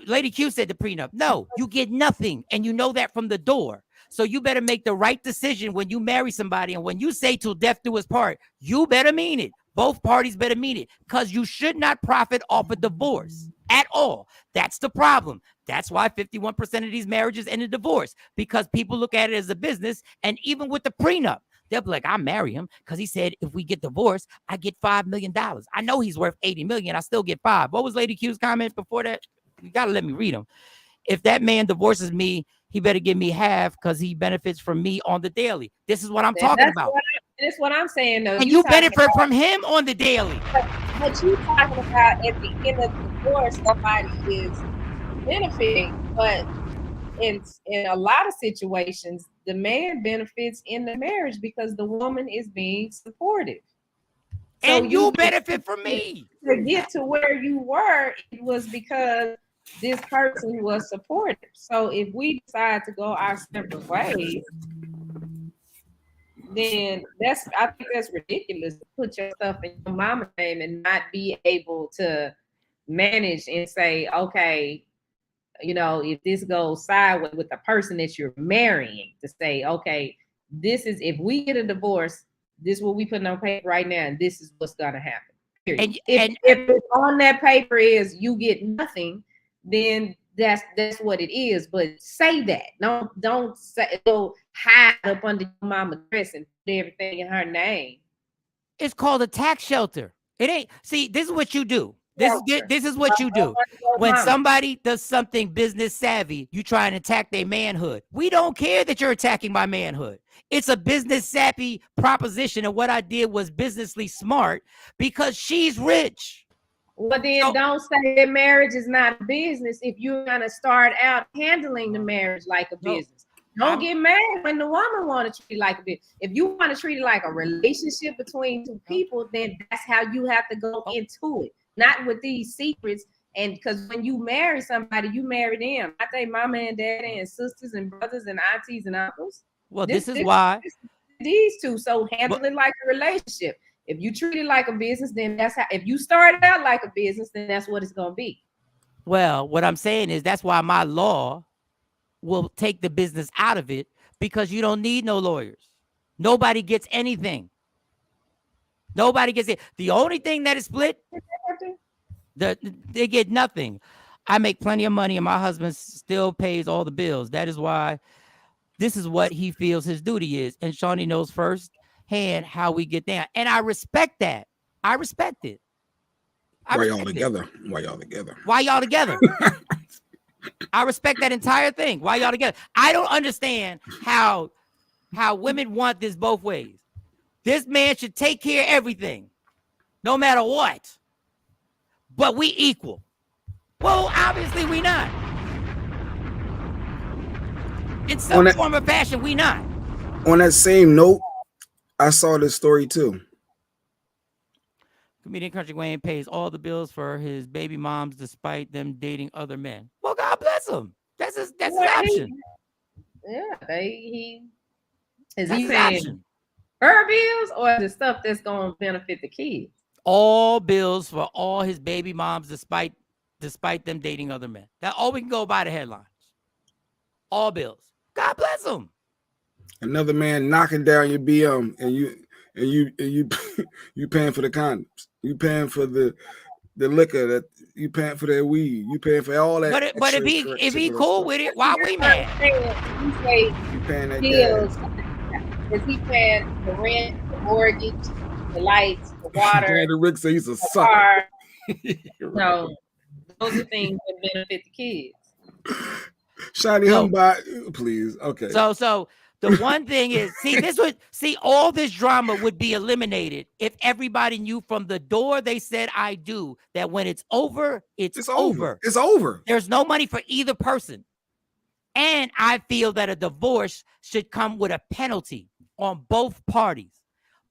Lady Q said the prenup. No, you get nothing. And you know that from the door. So you better make the right decision when you marry somebody. And when you say till death do us part, you better mean it. Both parties better mean it, because you should not profit off a divorce at all. That's the problem. That's why 51% of these marriages end in divorce, because people look at it as a business. And even with the prenup, they'll be like, I marry him because he said if we get divorced, I get $5 million. I know he's worth $80 million. I still get $5 million. What was Lady Q's comment before that? You got to let me read them. If that man divorces me, he better give me half because he benefits from me on the daily. This is what I'm talking about. That's what I'm saying, though. And you benefit from him on the daily. What you talking about at the end of the divorce, somebody is benefiting, but in a lot of situations, the man benefits in the marriage because the woman is being supportive. And so you benefit from me. To get to where you were, it was because this person was supportive. So if we decide to go our separate ways, then I think that's ridiculous to put your stuff in your mama's name and not be able to manage and say, okay, if this goes sideways with the person that you're marrying, to say, okay, this is, if we get a divorce, this is what we put on paper right now, and this is what's gonna happen. Period. If it's on that paper is you get nothing, then that's what it is. But say that. Don't say, go hide up under your mama's dress and put everything in her name. It's called a tax shelter. It ain't. See, this is what you do. This is what you do. When somebody does something business savvy, you try and attack their manhood. We don't care that you're attacking my manhood. It's a business savvy proposition, and what I did was businessly smart because she's rich. Well, then don't say that marriage is not a business if you're gonna start out handling the marriage like a business. Don't get mad when the woman want to treat it like a business. If you want to treat it like a relationship between two people, then that's how you have to go into it. Not with these secrets. And because when you marry somebody, you marry them. I think mama and daddy and sisters and brothers and aunties and uncles. Well, this is why these two. So handle it like a relationship. If you treat it like a business, then that's how. If you start out like a business, then that's what it's gonna be. Well, what I'm saying is that's why my law will take the business out of it, because you don't need no lawyers. Nobody gets anything. Nobody gets it. The only thing that is split, they get nothing. I make plenty of money and my husband still pays all the bills. That is why this is what he feels his duty is. And Shawnee knows firsthand how we get down. And I respect that. I respect it. Why y'all together? Why y'all together? Why y'all together? I respect that entire thing. Why y'all together? I don't understand how women want this both ways. This man should take care of everything, no matter what. But we equal. Well, obviously we not. In some form or fashion, we not. On that same note, I saw this story too. Comedian Country Wayne pays all the bills for his baby moms despite them dating other men. Well, God bless him. That's his option. Yeah, he paying her bills or the stuff that's gonna benefit the kids? All bills for all his baby moms despite them dating other men. That's all we can go by the headlines. All bills. God bless him. Another man knocking down your BM and you paying for the condoms. You paying for the liquor, that you paying for that weed. You paying for all that. But if he cool with it, why we mad? You paying that bills. Is he paying the rent, the mortgage, the lights, the water? The Rick says he's a sucker. No, those are things that benefit the kids. Shiny by, please. Okay. So the one thing is, all this drama would be eliminated if everybody knew from the door they said I do that when it's over, it's over. It's over. There's no money for either person. And I feel that a divorce should come with a penalty on both parties.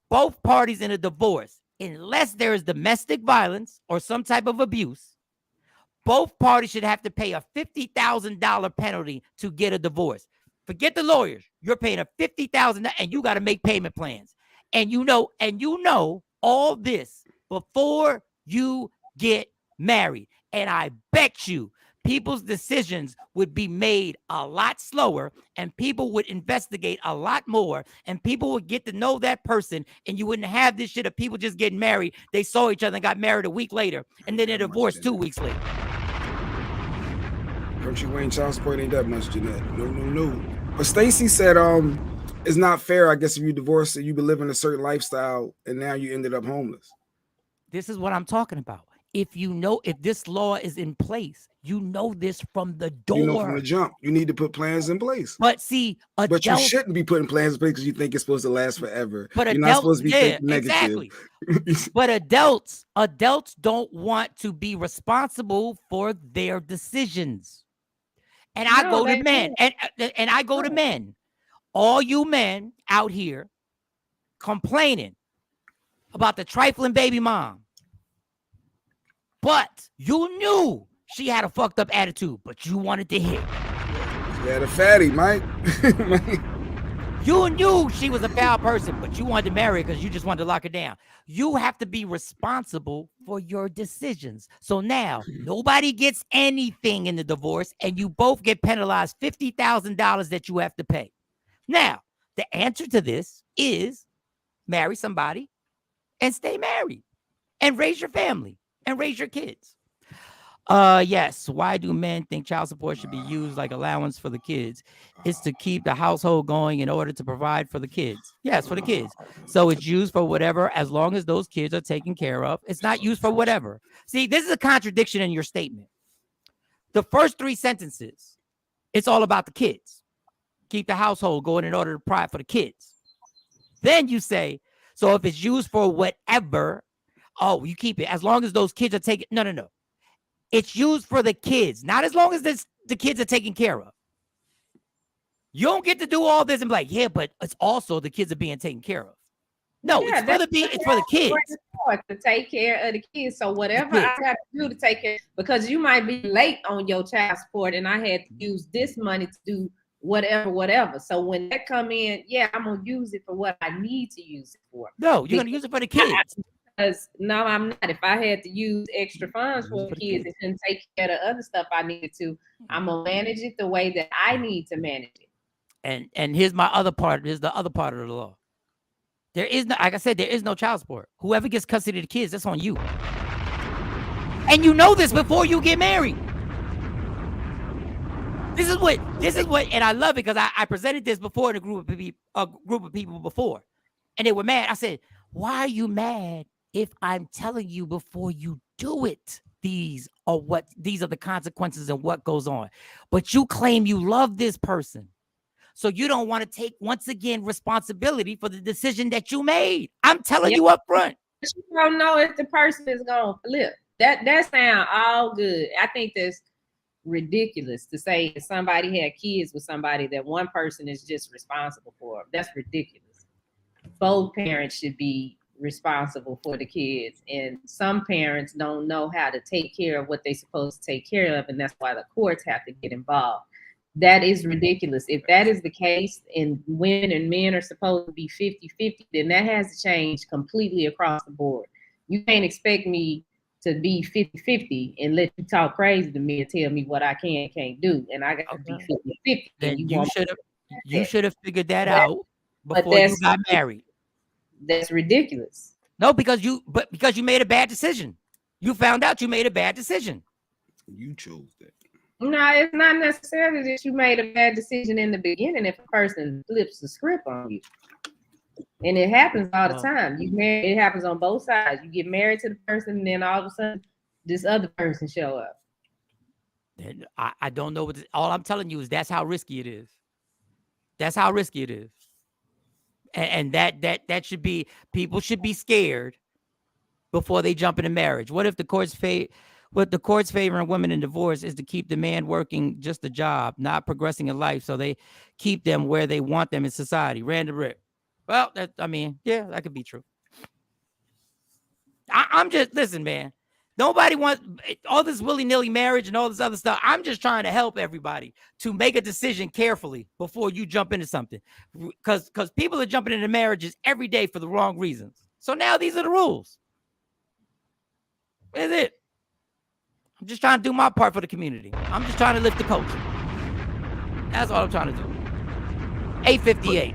Both parties in a divorce, unless there is domestic violence or some type of abuse, both parties should have to pay a $50,000 penalty to get a divorce. Forget the lawyers. You're paying a $50,000 and you got to make payment plans. And you know all this before you get married. And I bet you people's decisions would be made a lot slower and people would investigate a lot more and people would get to know that person, and you wouldn't have this shit of people just getting married. They saw each other and got married a week later and then they're divorced 2 weeks later. Country Wayne child support ain't that much, Jeanette. No. But Stacy said, it's not fair, I guess, if you divorce and you've been living a certain lifestyle and now you ended up homeless. This is what I'm talking about. If this law is in place, you know this from the door. You know from the jump. You need to put plans in place. But see, but you shouldn't be putting plans in place because you think it's supposed to last forever. But you're not supposed to be thinking negative. Exactly. But adults don't want to be responsible for their decisions. And I go to men, and I go to men. All you men out here complaining about the trifling baby mom. But you knew she had a fucked up attitude, but you wanted to hit. She had a fatty, Mike. You knew she was a foul person, but you wanted to marry her because you just wanted to lock her down. You have to be responsible for your decisions. So now nobody gets anything in the divorce, and you both get penalized $50,000 that you have to pay. Now, The answer to this is marry somebody and stay married and raise your family and raise your kids. Yes. Why do men think child support should be used like allowance for the kids? It's to keep the household going in order to provide for the kids. Yes, for the kids. So it's used for whatever, as long as those kids are taken care of. It's not used for whatever. See, this is a contradiction in your statement. The first 3 sentences, it's all about the kids. Keep the household going in order to provide for the kids. Then you say, so if it's used for whatever, oh, you keep it as long as those kids are taken. No. It's used for the kids, not as long as the kids are taken care of. You don't get to do all this and be like, yeah, but it's also the kids are being taken care of. No, Yeah, it's for the kids. To take care of the kids. So whatever I got to do to take care, because you might be late on your child support and I had to use this money to do whatever. So when that come in, yeah, I'm gonna use it for what I need to use it for. No, you're gonna use it for the kids. Because no, I'm not. If I had to use extra funds for the kids and take care of the other stuff I needed to, I'm gonna manage it the way that I need to manage it. And here's my other part. Here's the other part of the law. There is no, like I said, there is no child support. Whoever gets custody of the kids, that's on you. And you know this before you get married. This is what, and I love it because I presented this before in a group of people before, and they were mad. I said, "Why are you mad if I'm telling you before you do it? These are the consequences and what goes on. But you claim you love this person. So you don't want to take, once again, responsibility for the decision that you made. I'm telling you up front. But you don't know if the person is going to flip. That sounds all good. I think that's ridiculous to say if somebody had kids with somebody that one person is just responsible for. That's ridiculous. Both parents should be responsible for the kids. And some parents don't know how to take care of what they're supposed to take care of. And that's why the courts have to get involved. That is ridiculous. If that is the case and women and men are supposed to be 50-50, then that has to change completely across the board. You can't expect me to be 50-50 and let you talk crazy to me and tell me what I can and can't do. And I got to be 50-50. Then you should have figured that out before you got married. That's ridiculous. No, because you made a bad decision. You found out you made a bad decision. You chose that. No, it's not necessarily that you made a bad decision in the beginning if a person flips the script on you. And it happens all the time. It happens on both sides. You get married to the person, and then all of a sudden, this other person show up. And I don't know all I'm telling you is that's how risky it is. That's how risky it is. And that should be, people should be scared before they jump into marriage. What if the courts favoring women in divorce is to keep the man working just a job, not progressing in life, so they keep them where they want them in society? Random Rick. Well, that could be true. I'm just, listen, man. Nobody wants all this willy-nilly marriage and all this other stuff. I'm just trying to help everybody to make a decision carefully before you jump into something. Because people are jumping into marriages every day for the wrong reasons. So now these are the rules. That's it. I'm just trying to do my part for the community. I'm just trying to lift the culture. That's all I'm trying to do. 858.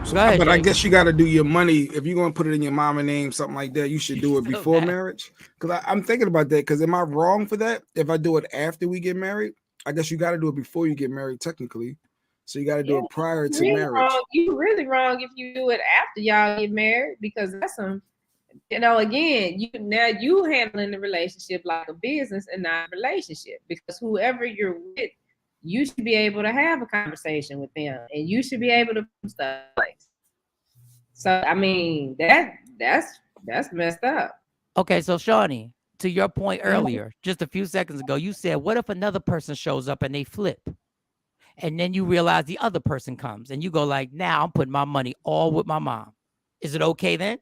Go ahead, but Jay. I guess you got to do your money. If you're going to put it in your mama name, something like that, you should do it before marriage. Because I'm thinking about that. Because am I wrong for that? If I do it after we get married, I guess you got to do it before you get married, technically. So you got to do it prior to marriage. You're really wrong if you do it after y'all get married, because that's some, again, you handling the relationship like a business and not a relationship. Because whoever you're with, you should be able to have a conversation with them, and you should be able to put stuff in place. So I mean, that's messed up. Okay, so Shawnee, to your point earlier, just a few seconds ago, you said, what if another person shows up and they flip? And then you realize the other person comes and you go like, now I'm putting my money all with my mom. Is it okay then?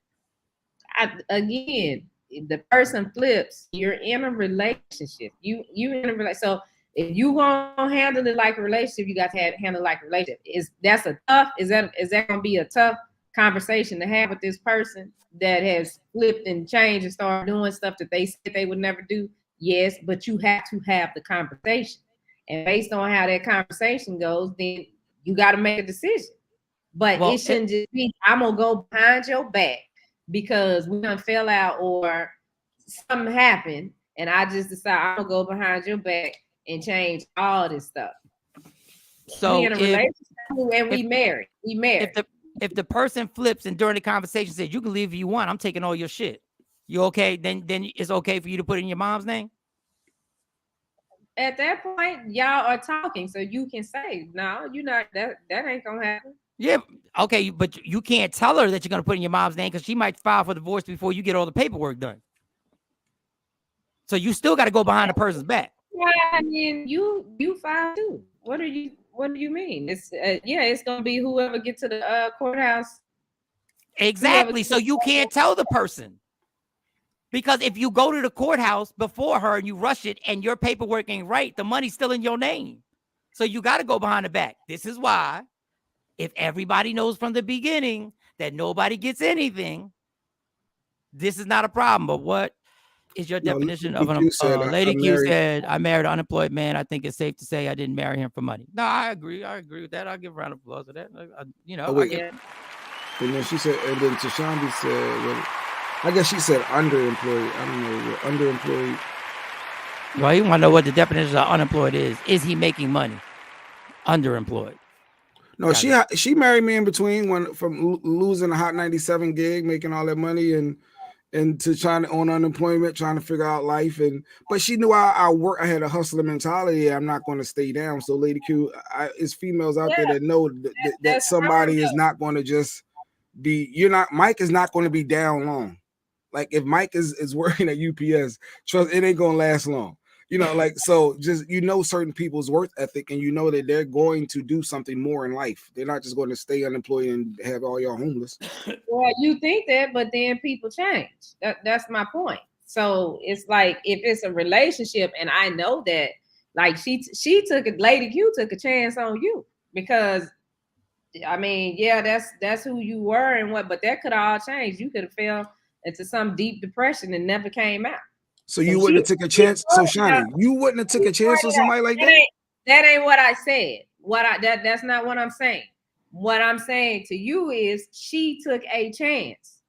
Again, if the person flips, you're in a relationship. You in a relationship. So if you gonna handle it like a relationship, you got to handle it like a relationship. Is that gonna be a tough conversation to have with this person that has flipped and changed and started doing stuff that they said they would never do? Yes, but you have to have the conversation. And based on how that conversation goes, then you got to make a decision. But it shouldn't just be, I'm gonna go behind your back because we done fell out or something happened, and I just decide I'm gonna go behind your back and change all this stuff. So we in a relationship and we married. We married. If the person flips and during the conversation says, you can leave if you want, I'm taking all your shit. You okay? Then it's okay for you to put in your mom's name? At that point, y'all are talking, so you can say, no, you're not, that ain't gonna happen. Yeah, okay, but you can't tell her that you're gonna put in your mom's name because she might file for divorce before you get all the paperwork done. So you still got to go behind the person's back. Yeah, I mean, you file too. What do you mean? It's it's gonna be whoever gets to the courthouse. Exactly. So you can't tell the person. Because if you go to the courthouse before her and you rush it and your paperwork ain't right, the money's still in your name. So you got to go behind the back. This is why, if everybody knows from the beginning that nobody gets anything, this is not a problem. But what is your definition of an Lady Q said, I married an unemployed man. I think it's safe to say I didn't marry him for money. No, I agree. I agree with that. I'll give a round of applause for that. And then she said, and then Tashambi said, well, I guess she said underemployed. I don't know what underemployed. Well, you want to know what the definition of unemployed is. Is he making money? Underemployed. No, she married me in between from losing a Hot 97 gig, making all that money and to trying to own unemployment, trying to figure out life. But she knew I work. I had a hustler mentality. I'm not going to stay down. So Lady Q, it's females out there that know that somebody is not going to just be, Mike is not going to be down long. Like if Mike is working at UPS, trust it ain't gonna last long. So just certain people's work ethic, and that they're going to do something more in life. They're not just going to stay unemployed and have all y'all homeless. Well, you think that, but then people change. That's my point. So it's like if it's a relationship, and I know that, like she took it, Lady Q took a chance on you because, I mean, that's who you were and what, but that could all change. You could have fell into some deep depression and never came out. So you wouldn't have took a chance. So Shani, you wouldn't have took a chance with somebody like that? That ain't what I said. That's not what I'm saying. What I'm saying to you is she took a chance.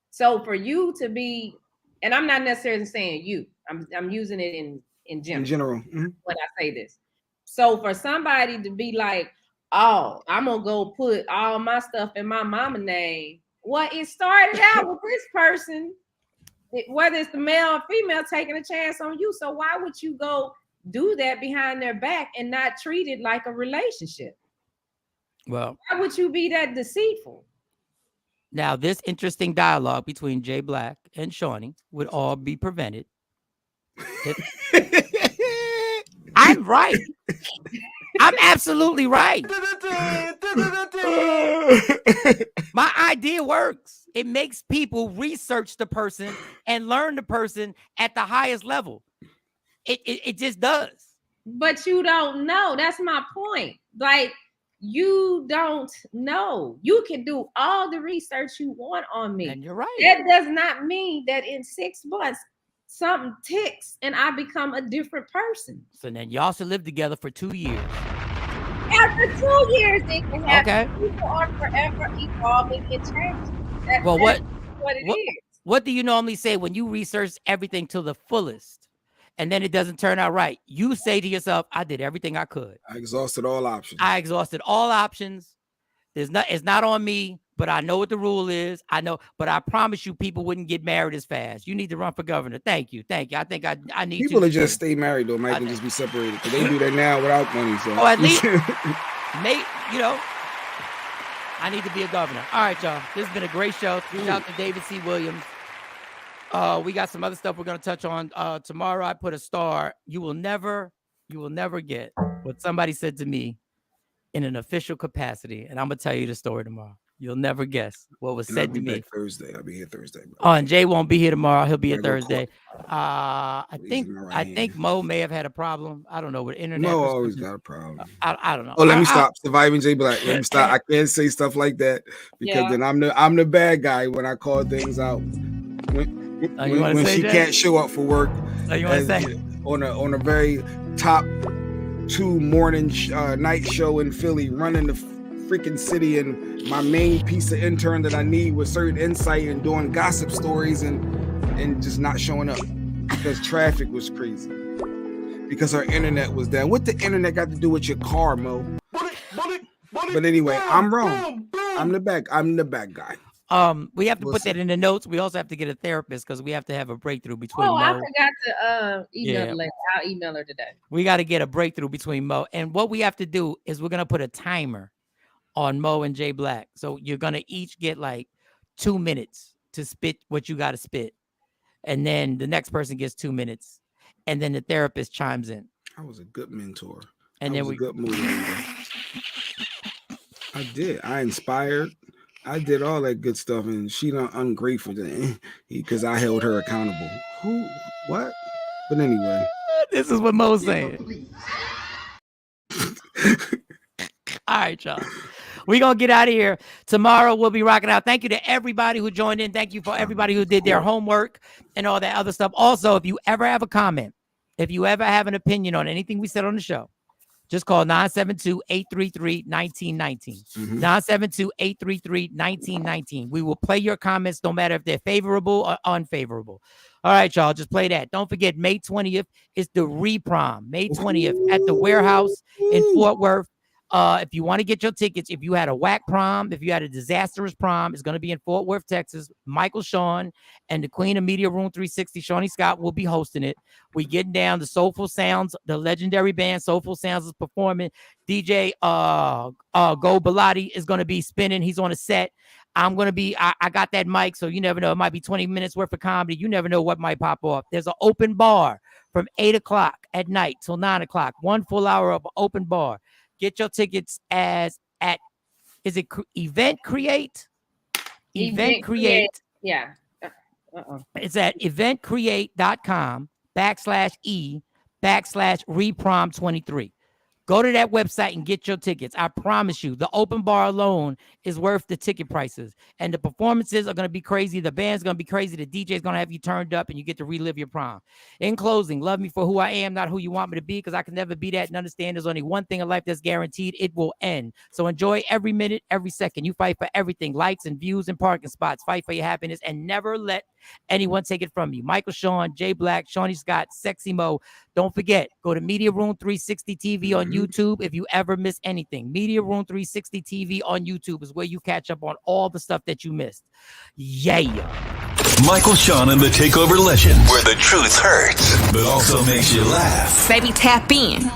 So for you to be, and I'm not necessarily saying you, I'm using it in general. In general. Mm-hmm. When I say this. So for somebody to be like, oh, I'm gonna go put all my stuff in my mama name. Well, it started out with this person, whether it's the male or female, taking a chance on you. So why would you go do that behind their back and not treat it like a relationship? Well, why would you be that deceitful? Now, this interesting dialogue between Jay Black and Shawnee would all be prevented. I'm right. I'm absolutely right. My idea works. It makes people research the person and learn the person at the highest level. It just does. But you don't know. That's my point. Like, you don't know. You can do all the research you want on me. And you're right. That does not mean that in 6 months something ticks and I become a different person. So then y'all should live together for 2 years. After 2 years, it can happen. Okay. People are forever evolving and changing. That's what it is. What do you normally say when you research everything to the fullest and then it doesn't turn out right? You say to yourself, I did everything I could. I exhausted all options. It's not on me, but I know what the rule is. I know, but I promise you people wouldn't get married as fast. You need to run for governor. Thank you. I think I need people to just stay married though, Mike, and just be separated. Because they do that now without money. So. Oh, at least, mate, I need to be a governor. All right, y'all. This has been a great show. Shout out to David C. Williams. We got some other stuff we're going to touch on. Tomorrow I put a star. You will never get what somebody said to me in an official capacity. And I'm going to tell you the story tomorrow. You'll never guess what was said to me. Thursday. I'll be here Thursday. Bro. Oh, and Jay won't be here tomorrow. He'll be here Thursday. I think Mo may have had a problem. I don't know with internet. Mo always got a problem. I don't know. Oh, let me stop. Surviving Jay Black. Let me stop. I can't say stuff like that because then I'm the bad guy when I call things out. When she can't show up for work. You want to say on a very top 2 morning night show in Philly, running the freaking city, and my main piece of intern that I need with certain insight and doing gossip stories and just not showing up because traffic was crazy. Because our internet was down. What the internet got to do with your car, Mo? But anyway, I'm wrong. I'm the bad guy. We have to put that in the notes. We also have to get a therapist because we have to have a breakthrough between Mo. I forgot to email her later. I'll email her today. We got to get a breakthrough between Mo. And what we have to do is we're going to put a timer on Mo and Jay Black. So you're going to each get like 2 minutes to spit what you got to spit. And then the next person gets 2 minutes. And then the therapist chimes in. I was a good mentor. And then we good motivator. I did. I inspired. I did all that good stuff, and she done ungrateful because I held her accountable. Who? What? But anyway, this is what Mo's saying. All right, y'all. We're going to get out of here. Tomorrow we'll be rocking out. Thank you to everybody who joined in. Thank you for everybody who did their homework and all that other stuff. Also, if you ever have a comment, if you ever have an opinion on anything we said on the show, just call 972-833-1919. 972-833-1919. We will play your comments no matter if they're favorable or unfavorable. All right, y'all. Just play that. Don't forget, May 20th is the reprom. May 20th at the Warehouse in Fort Worth. If you want to get your tickets, if you had a whack prom, if you had a disastrous prom, it's going to be in Fort Worth, Texas. Michael Shawn and the Queen of Media Room 360, Shawnee Scott, will be hosting it. We getting down the Soulful Sounds, the legendary band Soulful Sounds is performing. DJ Go Bellotti is going to be spinning. He's on a set. I'm going to be, I got that mic, so you never know. It might be 20 minutes worth of comedy. You never know what might pop off. There's an open bar from 8 o'clock at night till 9 o'clock. 1 full hour of open bar. Get your tickets is it Event Create? Event Create. Yeah. It's at eventcreate.com/E/reprom23. Go to that website and get your tickets. I promise you, the open bar alone is worth the ticket prices. And the performances are going to be crazy. The band's going to be crazy. The DJ's going to have you turned up and you get to relive your prom. In closing, love me for who I am, not who you want me to be, because I can never be that. And understand there's only one thing in life that's guaranteed. It will end. So enjoy every minute, every second. You fight for everything, likes and views and parking spots. Fight for your happiness and never let anyone take it from you. Michael Shawn, Jay Black, Shawnee Scott, Sexy Mo. Don't forget, go to Media Room 360 TV on YouTube if you ever miss anything. Media Room 360 TV on YouTube is where you catch up on all the stuff that you missed. Yeah. Michael Shawn and the Takeover Legends, where the truth hurts, but also makes you laugh. Baby, tap in.